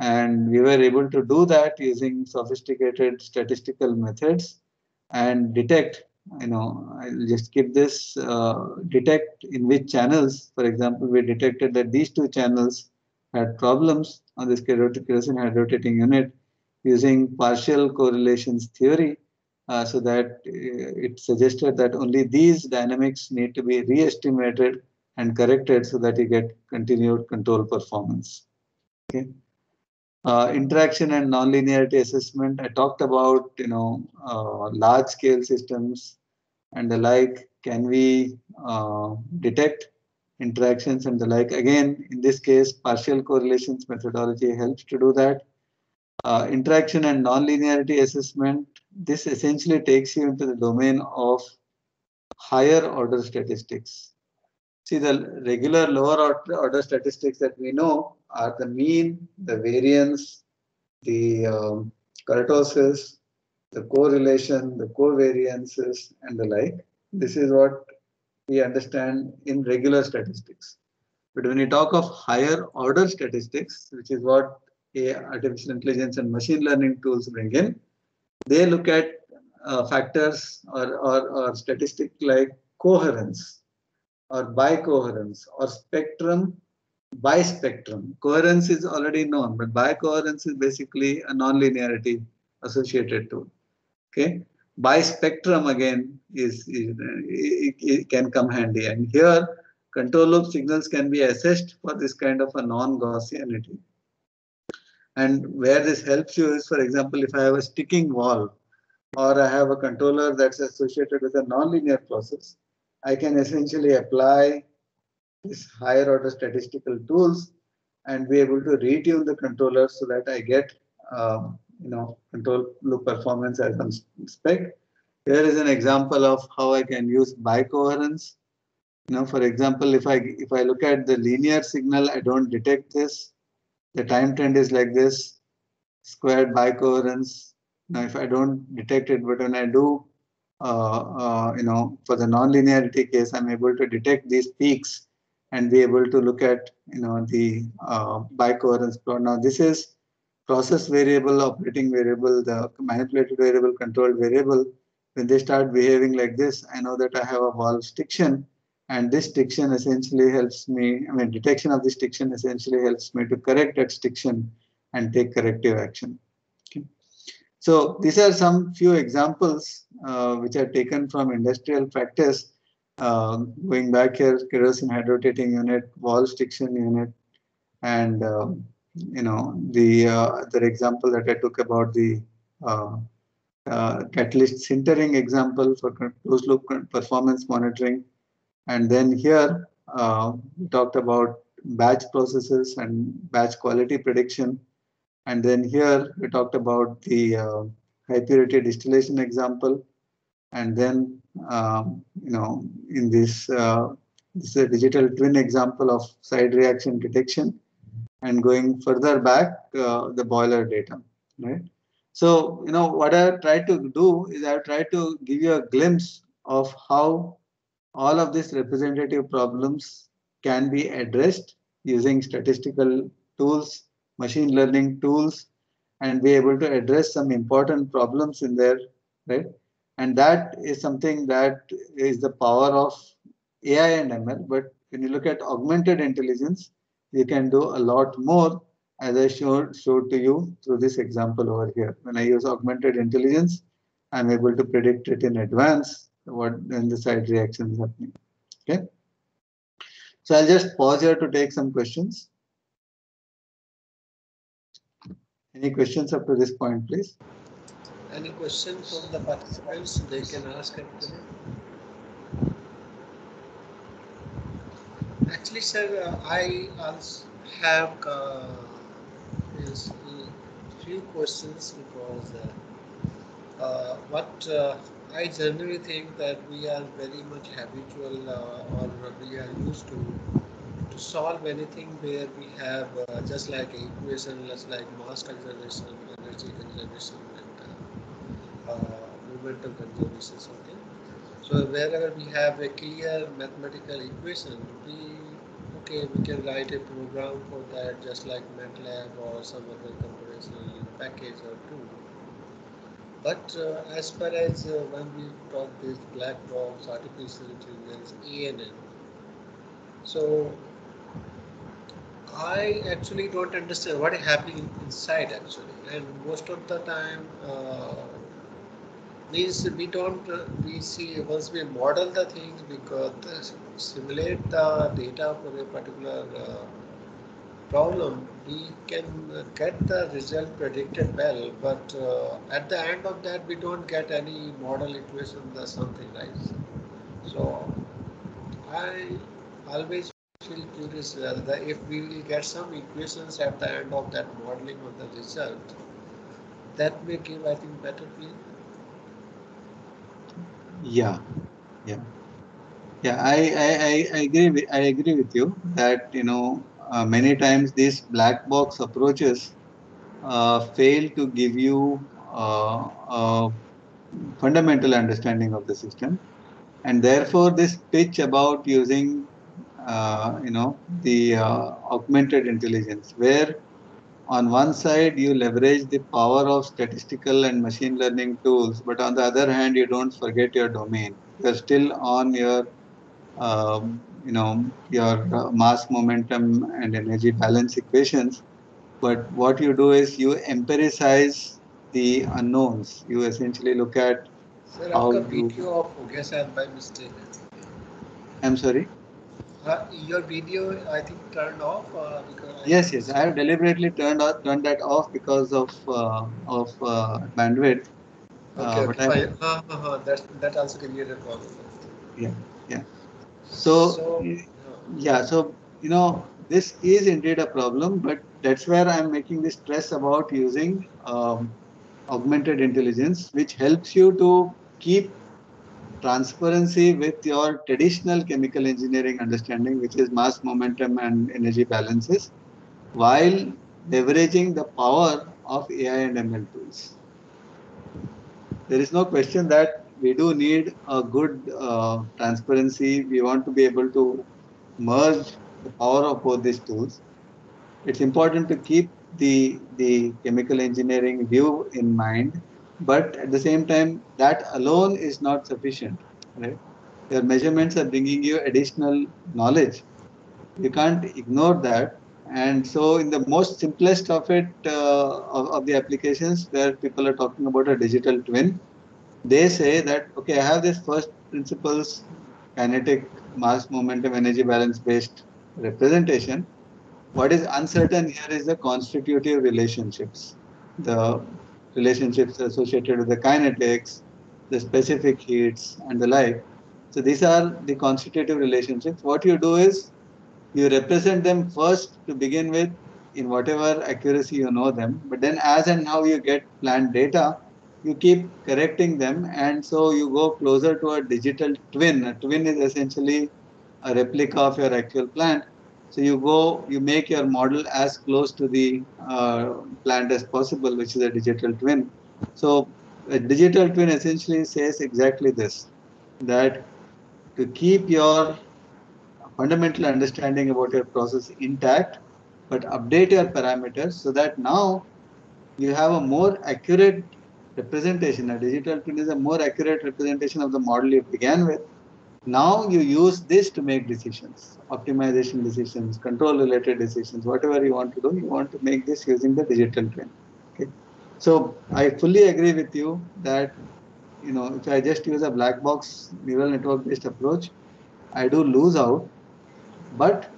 And we were able to do that using sophisticated statistical methods and detect, I'll just keep this, detect in which channels. For example, we detected that these 2 channels had problems on this kerosene hydrotreating unit using partial correlations theory, so that it suggested that only these dynamics need to be re-estimated and corrected so that you get continued control performance. Okay. Interaction and nonlinearity assessment. I talked about large scale systems and the like. Can we detect interactions and the like? Again, in this case, partial correlations methodology helps to do that. Interaction and nonlinearity assessment. This essentially takes you into the domain of higher order statistics. See, the regular lower order statistics that we know are the mean, the variance, the kurtosis, the correlation, the covariances, and the like. This is what we understand in regular statistics. But when you talk of higher order statistics, which is what artificial intelligence and machine learning tools bring in, they look at factors or statistic like coherence or bicoherence or spectrum bispectrum. Coherence is already known, but bicoherence is basically a nonlinearity associated to. Okay, bispectrum again it can come handy, and here control loop signals can be assessed for this kind of a non-Gaussianity. And where this helps you is, for example, if I have a sticking wall or I have a controller that's associated with a nonlinear process, I can essentially apply these higher order statistical tools and be able to retune the controller so that I get control loop performance as on spec. Here is an example of how I can use bicoherence. For example, if I look at the linear signal, I don't detect this. The time trend is like this, squared bicoherence. Now, if I don't detect it, but when I do, for the nonlinearity case, I'm able to detect these peaks and be able to look at, the bicoherence plot. Now, this is process variable, operating variable, the manipulated variable, controlled variable. When they start behaving like this, I know that I have a valve stiction, and this stiction essentially helps me, detection of this stiction essentially helps me to correct that stiction and take corrective action. Okay. So these are some few examples which are taken from industrial practice. Going back here, kerosene hydrotating unit, valve stiction unit, and the other example that I took about the catalyst sintering example for closed loop performance monitoring. And then here we talked about batch processes and batch quality prediction. And then here we talked about the high purity distillation example. And then, in this is a digital twin example of side reaction detection. And going further back, the boiler data, right? So, what I try to do is I try to give you a glimpse of how all of these representative problems can be addressed using statistical tools, machine learning tools, and be able to address some important problems in there, right? And that is something that is the power of AI and ML. But when you look at augmented intelligence, you can do a lot more, as I showed to you through this example over here. When I use augmented intelligence, I'm able to predict it in advance when the side reaction is happening. Okay. So I'll just pause here to take some questions. Any questions up to this point, please? Any questions from the participants? They can ask actually. Actually, sir, I also have few questions because what I generally think that we are very much habitual or we are used to solve anything where we have just like equation, just like mass conservation, energy conservation, and momentum conservation, something. So wherever we have a clear mathematical equation, we can write a program for that, just like MATLAB or some other computational package or tool. But as far as when we talk this black box, artificial intelligence, ANN, so I actually don't understand what is happening inside actually, and most of the time means we don't we see once we model the things because simulate the data for a particular problem, we can get the result predicted well, but at the end of that we don't get any model equation or something, right? So I always feel curious whether if we will get some equations at the end of that modeling of the result, that may give, I think, better feel. Yeah. I agree with you that many times these black box approaches fail to give you a fundamental understanding of the system. And therefore, this pitch about using, the augmented intelligence, where on one side you leverage the power of statistical and machine learning tools, but on the other hand, you don't forget your domain. You're still on your, your mass momentum and energy balance equations. But what you do is you empiricize the unknowns. You essentially look at sir how आपका you. Video of हो गया शायद by mistake. I'm sorry. Your video I think turned off because I Yes, couldn't yes. I have see. deliberately turned that off because of bandwidth. Okay, But okay, I fine. That also created a problem. yeah, yeah. So So, yeah, so this is indeed a problem, but that's where I'm making this stress about using augmented intelligence, which helps you to keep transparency with your traditional chemical engineering understanding, which is mass momentum and energy balances, while leveraging the power of AI and ML tools. There is no question that we do need a good transparency. We want to be able to merge the power of both these tools. It's important to keep the chemical engineering view in mind, but at the same time, that alone is not sufficient, right? Your measurements are bringing you additional knowledge. You can't ignore that. And so, in the most simplest of it, of the applications where people are talking about a digital twin, they say that, okay, I have this first principles kinetic mass momentum energy balance based representation. What is uncertain here is the constitutive relationships, the relationships associated with the kinetics, the specific heats, and the like. So these are the constitutive relationships. What you do is you represent them first to begin with in whatever accuracy you know them, but then as and how you get plant data, you keep correcting them, and so you go closer to a digital twin. A twin is essentially a replica of your actual plant. So you make your model as close to the plant as possible, which is a digital twin. So a digital twin essentially says exactly this, that to keep your fundamental understanding about your process intact, but update your parameters so that now you have a more accurate representation. A digital twin is a more accurate representation of the model you began with. Now you use this to make decisions, optimization decisions, control related decisions, whatever you want to do, you want to make this using the digital twin. Okay. So I fully agree with you that if I just use a black box neural network based approach, I do lose out. But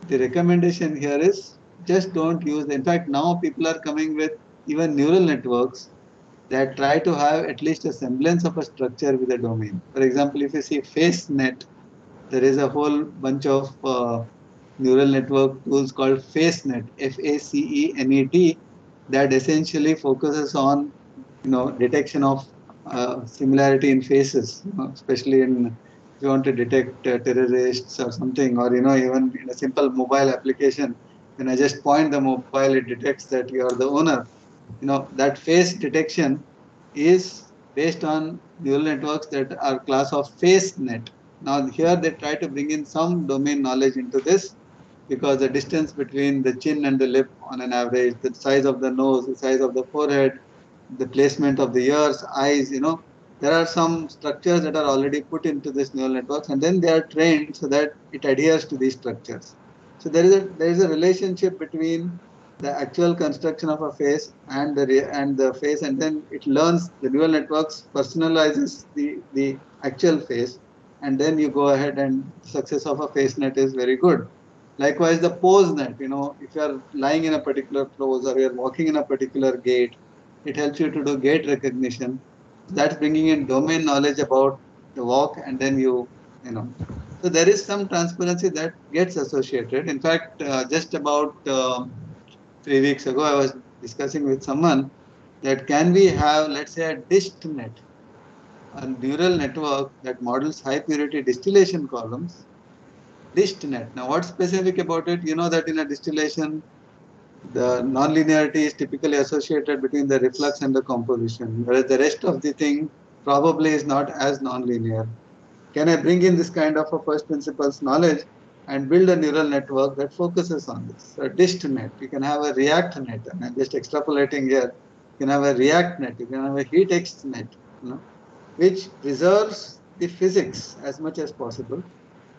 the recommendation here is just don't use. In fact, now people are coming with even neural networks that try to have at least a semblance of a structure with a domain. For example, if you see FaceNet, there is a whole bunch of neural network tools called FaceNet, FACENET, that essentially focuses on detection of similarity in faces, especially in if you want to detect terrorists or something, or even in a simple mobile application, when I just point the mobile, it detects that you are the owner. That face detection is based on neural networks that are class of FaceNet. Now here they try to bring in some domain knowledge into this, because the distance between the chin and the lip on an average, the size of the nose, the size of the forehead, the placement of the ears, eyes, there are some structures that are already put into this neural networks, and then they are trained so that it adheres to these structures. So there is a relationship between the actual construction of a face and the face, and then it learns, the neural networks personalizes the actual face, and then you go ahead, and success of a face net is very good. Likewise, the pose net, if you are lying in a particular pose or you are walking in a particular gait, it helps you to do gait recognition. That's bringing in domain knowledge about the walk, and then so there is some transparency that gets associated. In fact, just about 3 weeks ago, I was discussing with someone that can we have, let's say, a dished net, a neural network that models high purity distillation columns, dished net. Now, what's specific about it? You know that in a distillation, the nonlinearity is typically associated between the reflux and the composition, whereas the rest of the thing probably is not as nonlinear. Can I bring in this kind of a first principles knowledge and build a neural network that focuses on this? A dist net, you can have a react net, and I'm just extrapolating here. You can have a react net, you can have a heat X net, which preserves the physics as much as possible,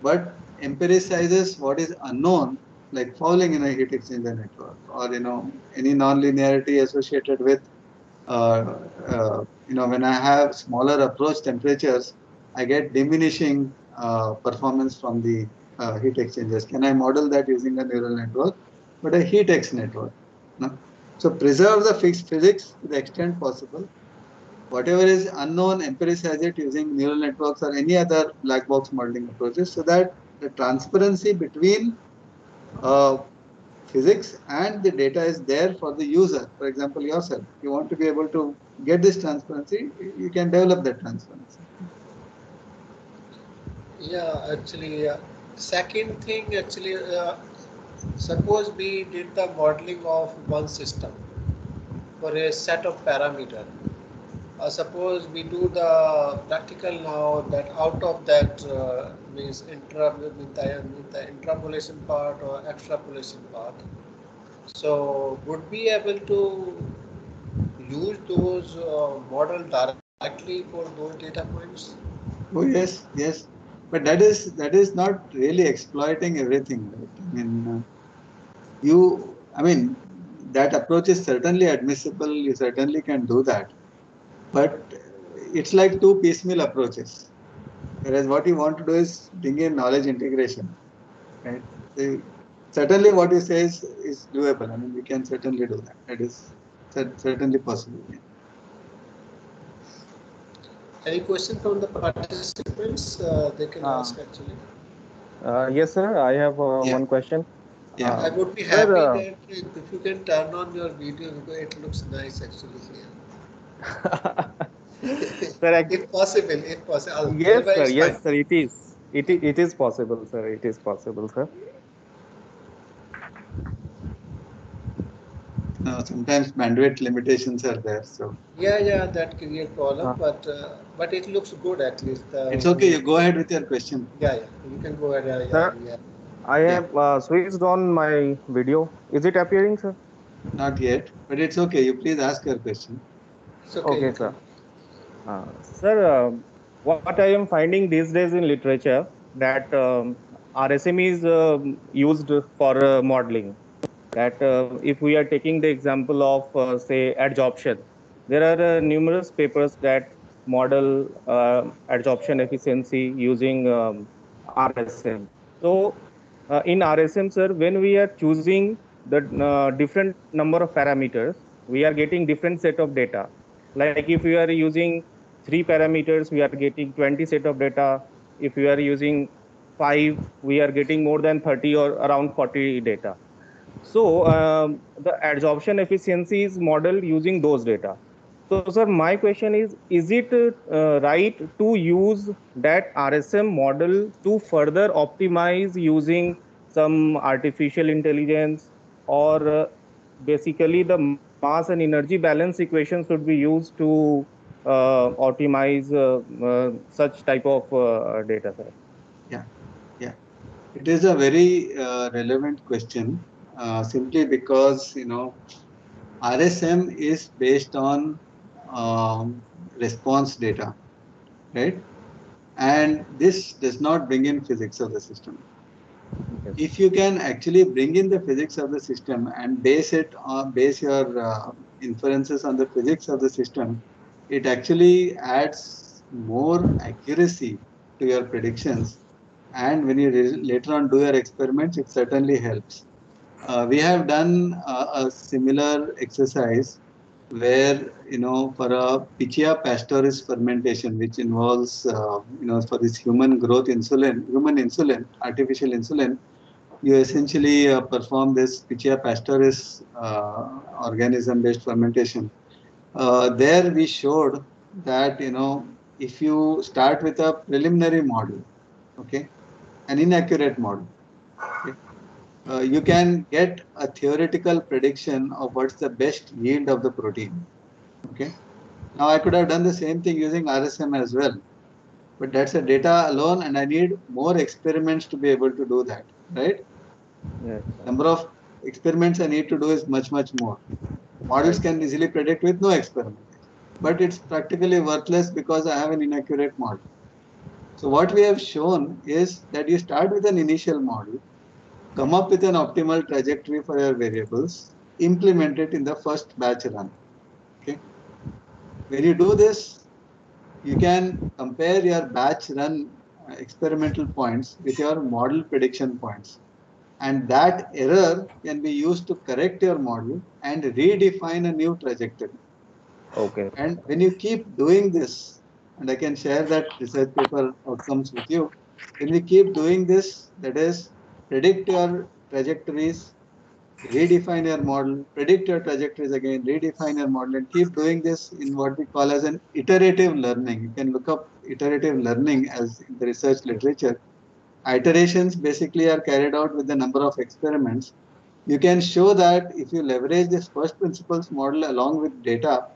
but empiricizes what is unknown, like fouling in a heat exchanger network, or any non-linearity associated with when I have smaller approach temperatures, I get diminishing performance from the heat exchangers. Can I model that using a neural network, but a heat X network? No? So preserve the fixed physics to the extent possible. Whatever is unknown, empiricize it using neural networks or any other black box modeling approaches, so that the transparency between physics and the data is there for the user. For example, yourself, you want to be able to get this transparency, you can develop that transparency. Yeah, actually, second thing, actually, suppose we did the modeling of one system for a set of parameter. Suppose we do the practical now, that out of that means with the interpolation part or extrapolation part. So would be able to use those model directly for those data points? Oh yes, yes, but that is not really exploiting everything, right? I mean, that approach is certainly admissible. You certainly can do that, but it's like two piecemeal approaches. Whereas what you want to do is bring in knowledge integration, right? Certainly what you say is doable. I mean, we can certainly do that. That is certainly possible. Yeah. Any question from the participants? They can ask actually. Yes, sir. I have one question. Yeah. I would be Sir, happy that if you can turn on your video, because it looks nice actually here. Sir, If possible, if possible. yes, sir. Otherwise, Yes, fine. sir. It is possible, sir. It is possible, sir. Sometimes bandwidth limitations are there, so Yeah, that create problem, Uh, but it looks good at least. it's okay. You go ahead with your question. Yeah, you can go ahead. Sir, Yeah. I Yeah. have switched on my video. Is it appearing, sir? Not yet, but it's okay. You please ask your question. It's okay. Okay, You sir. can. Sir, what I am finding these days in literature that RSM is used for modeling. That if we are taking the example of say adsorption, there are numerous papers that model adsorption efficiency using RSM. So in RSM, sir, when we are choosing the different number of parameters, we are getting different set of data. Like if we are using 3 parameters, we are getting 20 set of data. If we are using 5, we are getting more than 30 or around 40 data. So the adsorption efficiency is modeled using those data. So, sir, my question is it right to use that RSM model to further optimize using some artificial intelligence, or basically the mass and energy balance equation should be used to optimize such type of data, sir? Yeah, yeah. It is a very relevant question, simply because RSM is based on response data, right? And this does not bring in physics of the system. Yes. If you can actually bring in the physics of the system and base your inferences on the physics of the system, it actually adds more accuracy to your predictions. And when you later on do your experiments, it certainly helps. We have done a similar exercise where, for a Pichia pastoris fermentation, which involves, for this human insulin, artificial insulin, you essentially perform this Pichia pastoris organism-based fermentation. There we showed that, if you start with a preliminary model, okay, an inaccurate model, okay, you can get a theoretical prediction of what's the best yield of the protein. Okay. Now I could have done the same thing using RSM as well. but that's a data alone, and I need more experiments to be able to do that, right? Yes. Number of experiments I need to do is much more. Models can easily predict with no experiment, but it's practically worthless because I have an inaccurate model. So what we have shown is that you start with an initial model, come up with an optimal trajectory for your variables, implement it in the first batch run. Okay. When you do this, you can compare your batch run experimental points with your model prediction points. And that error can be used to correct your model and redefine a new trajectory. Okay. And when you keep doing this, and I can share that research paper outcomes with you, when we keep doing this, that is, predict your trajectories, redefine your model, predict your trajectories again, redefine your model, and keep doing this in what we call as an iterative learning. You can look up iterative learning as in the research literature. Iterations basically are carried out with the number of experiments. You can show that if you leverage this first principles model along with data,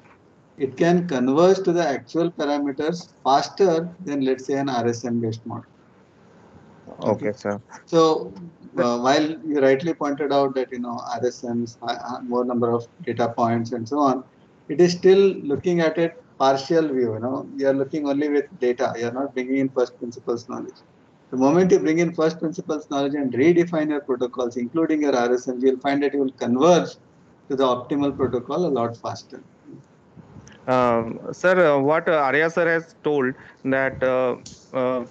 it can converge to the actual parameters faster than, let's say, an RSM based model. Okay, sir. So while you rightly pointed out that RSMs more number of data points and so on, it is still looking at it partial view. You are looking only with data. You are not bringing in first principles knowledge. The moment you bring in first principles knowledge and redefine your protocols, including your RSMs, you'll find that you will converge to the optimal protocol a lot faster. Sir, what Arya sir has told that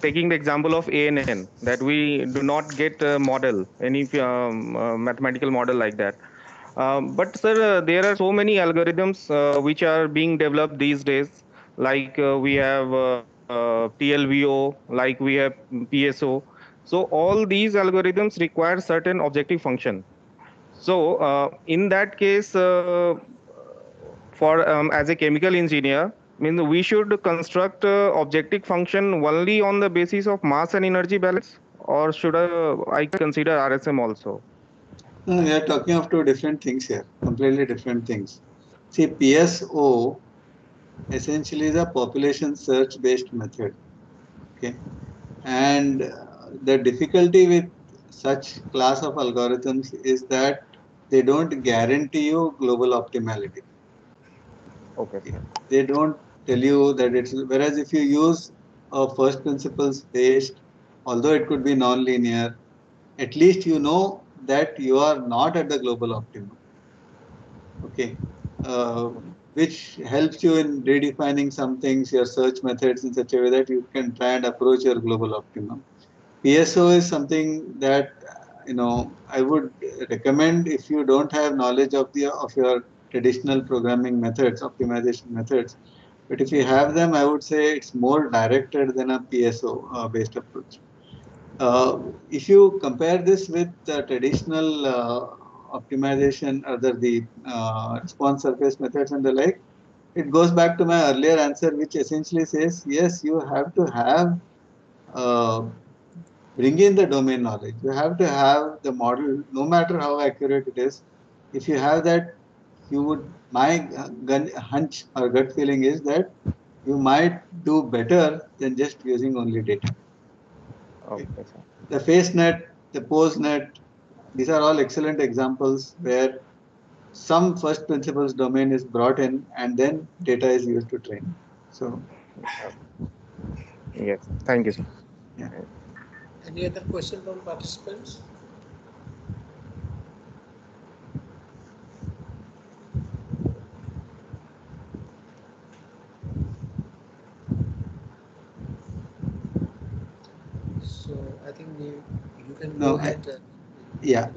taking the example of ANN, that we do not get a model, any mathematical model like that. But sir, there are so many algorithms which are being developed these days. Like we have TLVO, like we have PSO. So all these algorithms require certain objective function. So in that case, for as a chemical engineer, means we should construct objective function only on the basis of mass and energy balance, or should I consider RSM also? No, we are talking of two different things here, completely different things. See, PSO essentially is a population search based method. Okay. And the difficulty with such class of algorithms is that they don't guarantee you global optimality. Okay, sir. They don't tell you that it's, whereas if you use a first principles based, although it could be non-linear, at least you know that you are not at the global optimum. Okay. Uh, which helps you in redefining some things, your search methods in such a way that you can try and approach your global optimum. PSO is something that I would recommend if you don't have knowledge of your traditional programming methods, optimization methods. But if you have them, I would say it's more directed than a PSO based approach. If you compare this with traditional optimization, other the response surface methods and the like, it goes back to my earlier answer, which essentially says yes, you have to have bring in the domain knowledge. You have to have the model, no matter how accurate it is. If you have that, my hunch or gut feeling is that you might do better than just using only data. Okay, sir. The FaceNet, the PoseNet, these are all excellent examples where some first principles domain is brought in and then data is used to train. So, Yes, thank you, sir. yeah. Any other question from participants? So I think you can go ahead. Yeah.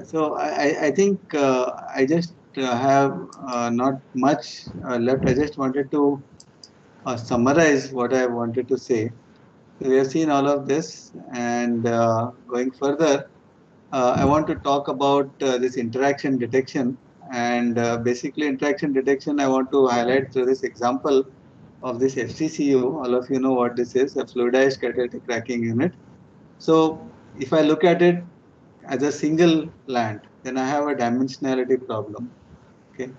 So I think I just have not much left. I just wanted to summarize what I wanted to say. So we have seen all of this, and going further, I want to talk about this interaction detection. And basically, interaction detection, I want to highlight through this example of this FCCU. All of you know what this is, a fluidized catalytic cracking unit. So if I look at it as a single plant, then I have a dimensionality problem. Okay.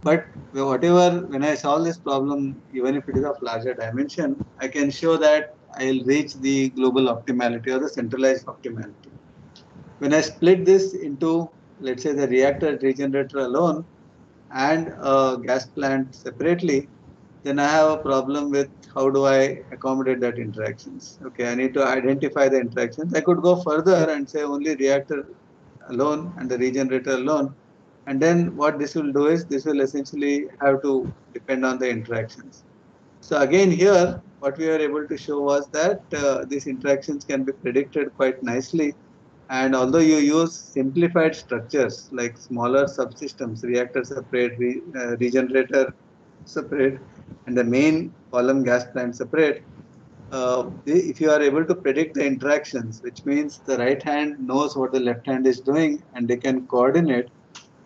But when I solve this problem, even if it is of larger dimension, I can show that I'll reach the global optimality or the centralized optimality. When I split this into, let's say, the reactor regenerator alone and a gas plant separately, then I have a problem with how do I accommodate that interactions. Okay, I need to identify the interactions. I could go further and say only reactor alone and the regenerator alone. And then what this will do is this will essentially have to depend on the interactions. So again here, what we were able to show was that these interactions can be predicted quite nicely. And although you use simplified structures like smaller subsystems, reactor separate, regenerator separate, and the main column gas plant separate, if you are able to predict the interactions, which means the right hand knows what the left hand is doing and they can coordinate,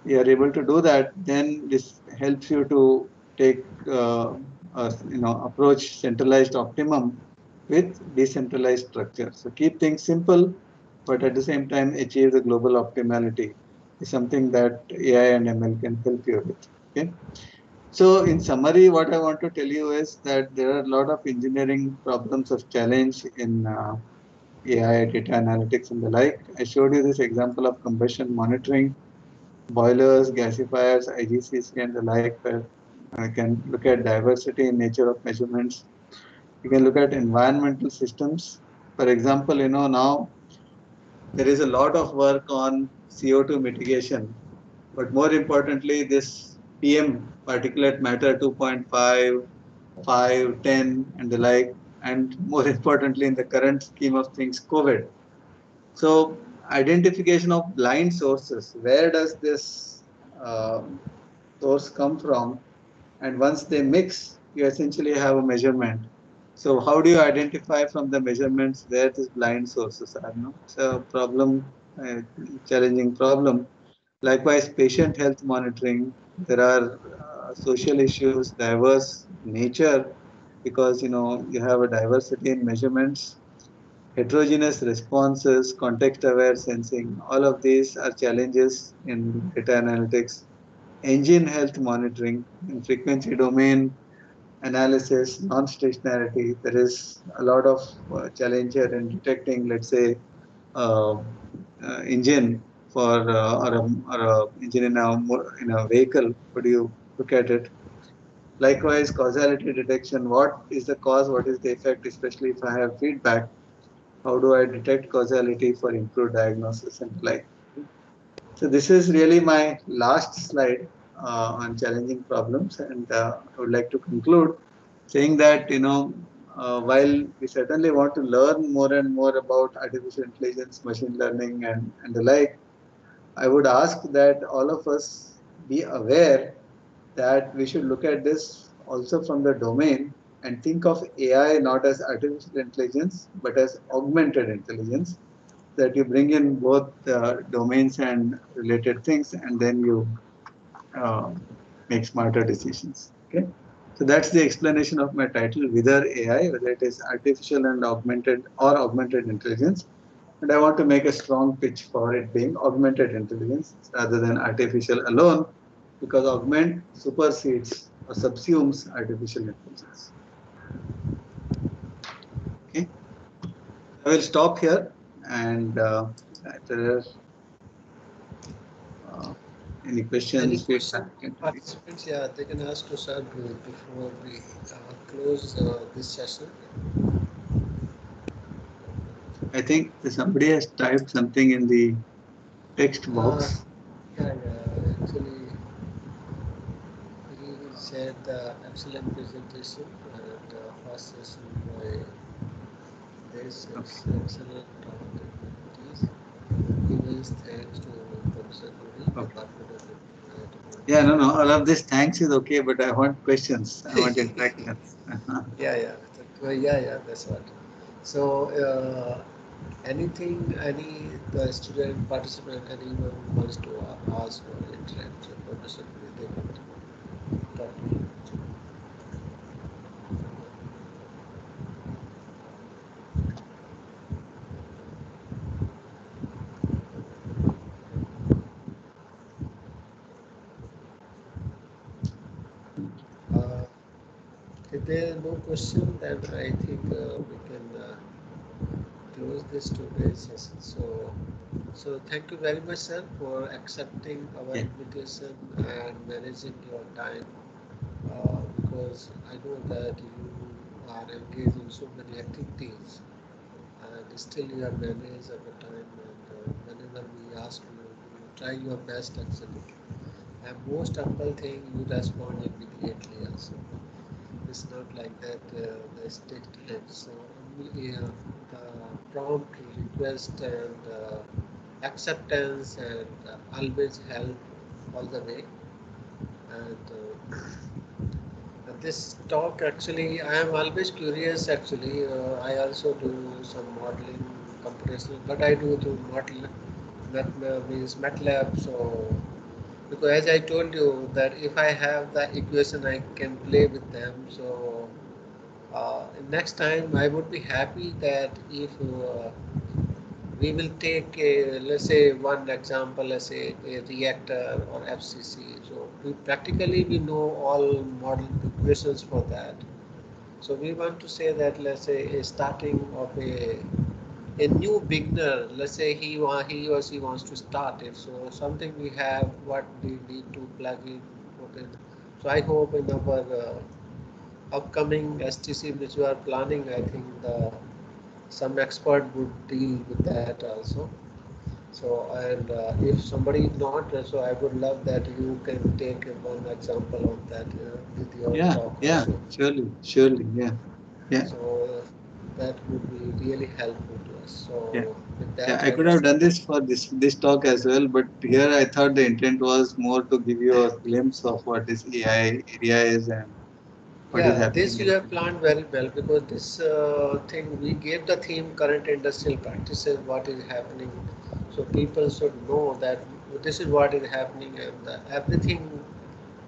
you are able to do that, then this helps you to take, approach centralized optimum with decentralized structure. So keep things simple, but at the same time achieve the global optimality is something that AI and ML can help you with. Okay. So in summary, what I want to tell you is that there are a lot of engineering problems of challenge in AI, data analytics and the like. I showed you this example of combustion monitoring, boilers, gasifiers, IGCC and the like, where I can look at diversity in nature of measurements. You can look at environmental systems. For example, now there is a lot of work on CO2 mitigation, but more importantly, this PM, particulate matter 2.5, 5, 10, and the like, and more importantly, in the current scheme of things, COVID. So, identification of blind sources. Where does this source come from? And once they mix, you essentially have a measurement. So how do you identify from the measurements where these blind sources are? No? It's a problem, challenging problem. Likewise, patient health monitoring. There are social issues, diverse nature, because you have a diversity in measurements, heterogeneous responses, context-aware sensing. All of these are challenges in data analytics. Engine health monitoring, in frequency domain analysis, non-stationarity. There is a lot of challenge here in detecting, let's say, uh, engine for or a engine in a vehicle. How do you look at it? Likewise, causality detection. What is the cause? What is the effect? Especially if I have feedback, how do I detect causality for improved diagnosis and like? So this is really my last slide on challenging problems, and I would like to conclude saying that while we certainly want to learn more and more about artificial intelligence, machine learning, and the like, I would ask that all of us be aware that we should look at this also from the domain and think of AI not as artificial intelligence but as augmented intelligence, that you bring in both domains and related things, and then you uh, make smarter decisions. Okay, so that's the explanation of my title, Whether AI, whether it is artificial and augmented or augmented intelligence. And I want to make a strong pitch for it being augmented intelligence rather than artificial alone, because augment supersedes or subsumes artificial intelligence. Okay, I will stop here, and after uh, any questions, Any feedback, participants, yeah, they can ask to sir before we close this session. I think somebody has typed something in the text box. Yeah, actually, he said excellent presentation and first session by this is excellent activities. Emails thanks to Professor Guri, Department of Yeah, no, all of this thanks is okay, but I want questions. I want interactions. yeah, that's what. So, anything, any the student participant, anyone who wants to ask or interact with Professor Guri, they can talk to you. If there are no question, then I think we can use this today's session. So thank you very much, sir, for accepting our invitation and managing your time. Because I know that you are engaged in so many activities, and still you are managed at the time. And whenever we ask you, you try your best actually. And most humble thing, you respond immediately also. It's not like that the state time. So only the prompt request and acceptance and always help all the way. And this talk actually, I am always curious actually. I also do some modeling, computational, but I do model, means MATLAB. So because as I told you that if I have the equation, I can play with them. So next time I would be happy that if we will take let's say one example, let's say a reactor or FCC. So practically we know all model equations for that. So we want to say that, let's say, a starting of a new beginner, let's say he or she wants to start it. So something we have what we need to plug in, put in. So I hope in our upcoming STC which we are planning, I think some expert would deal with that also. So and if somebody is not, so I would love that you can take one example of that with your talk also. Surely, yeah. So that would be really helpful to us. So with that, I could have done this for this talk as well, but here I thought the intent was more to give you a glimpse of what this AI area is and what is happening. This you have planned very well, because this thing we gave the theme current industrial practices, what is happening, so people should know that this is what is happening, and everything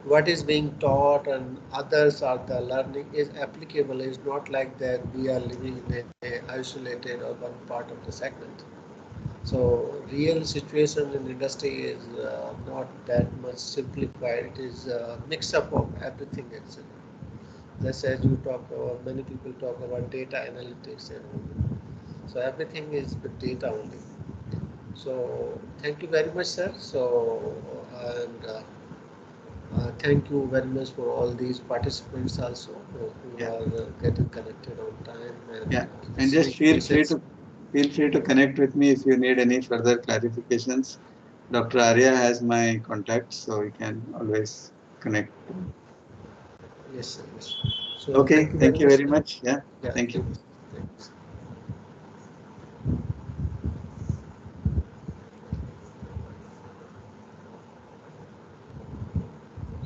what is being taught and others are the learning is applicable. It's not like that we are living in a isolated or one part of the segment. So real situation in industry is not that much simplified. It is a mix up of everything actually. Just as you talk about, many people talk about data analytics and all. So everything is with data only. So thank you very much, sir. So and thank you very much for all these participants also who are getting connected on time. And just feel free to connect with me if you need any further clarifications. Dr. Arya has my contact, so you can always connect. Yes, sir. Yes. So okay, thank you very much. Thank you. Thanks.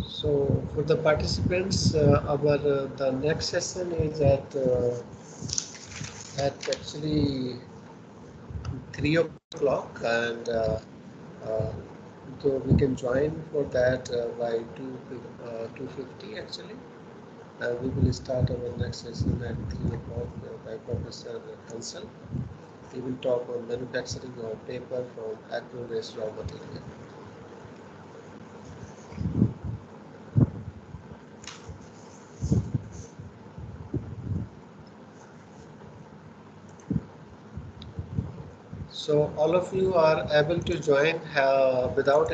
So for the participants, our the next session is at actually 3 o'clock, and uh, so we can join for that by 2:50 actually. We will start our next session at 3 o'clock by Professor Hansel. He will talk on manufacturing of paper from agro-waste raw material. So all of you are able to join without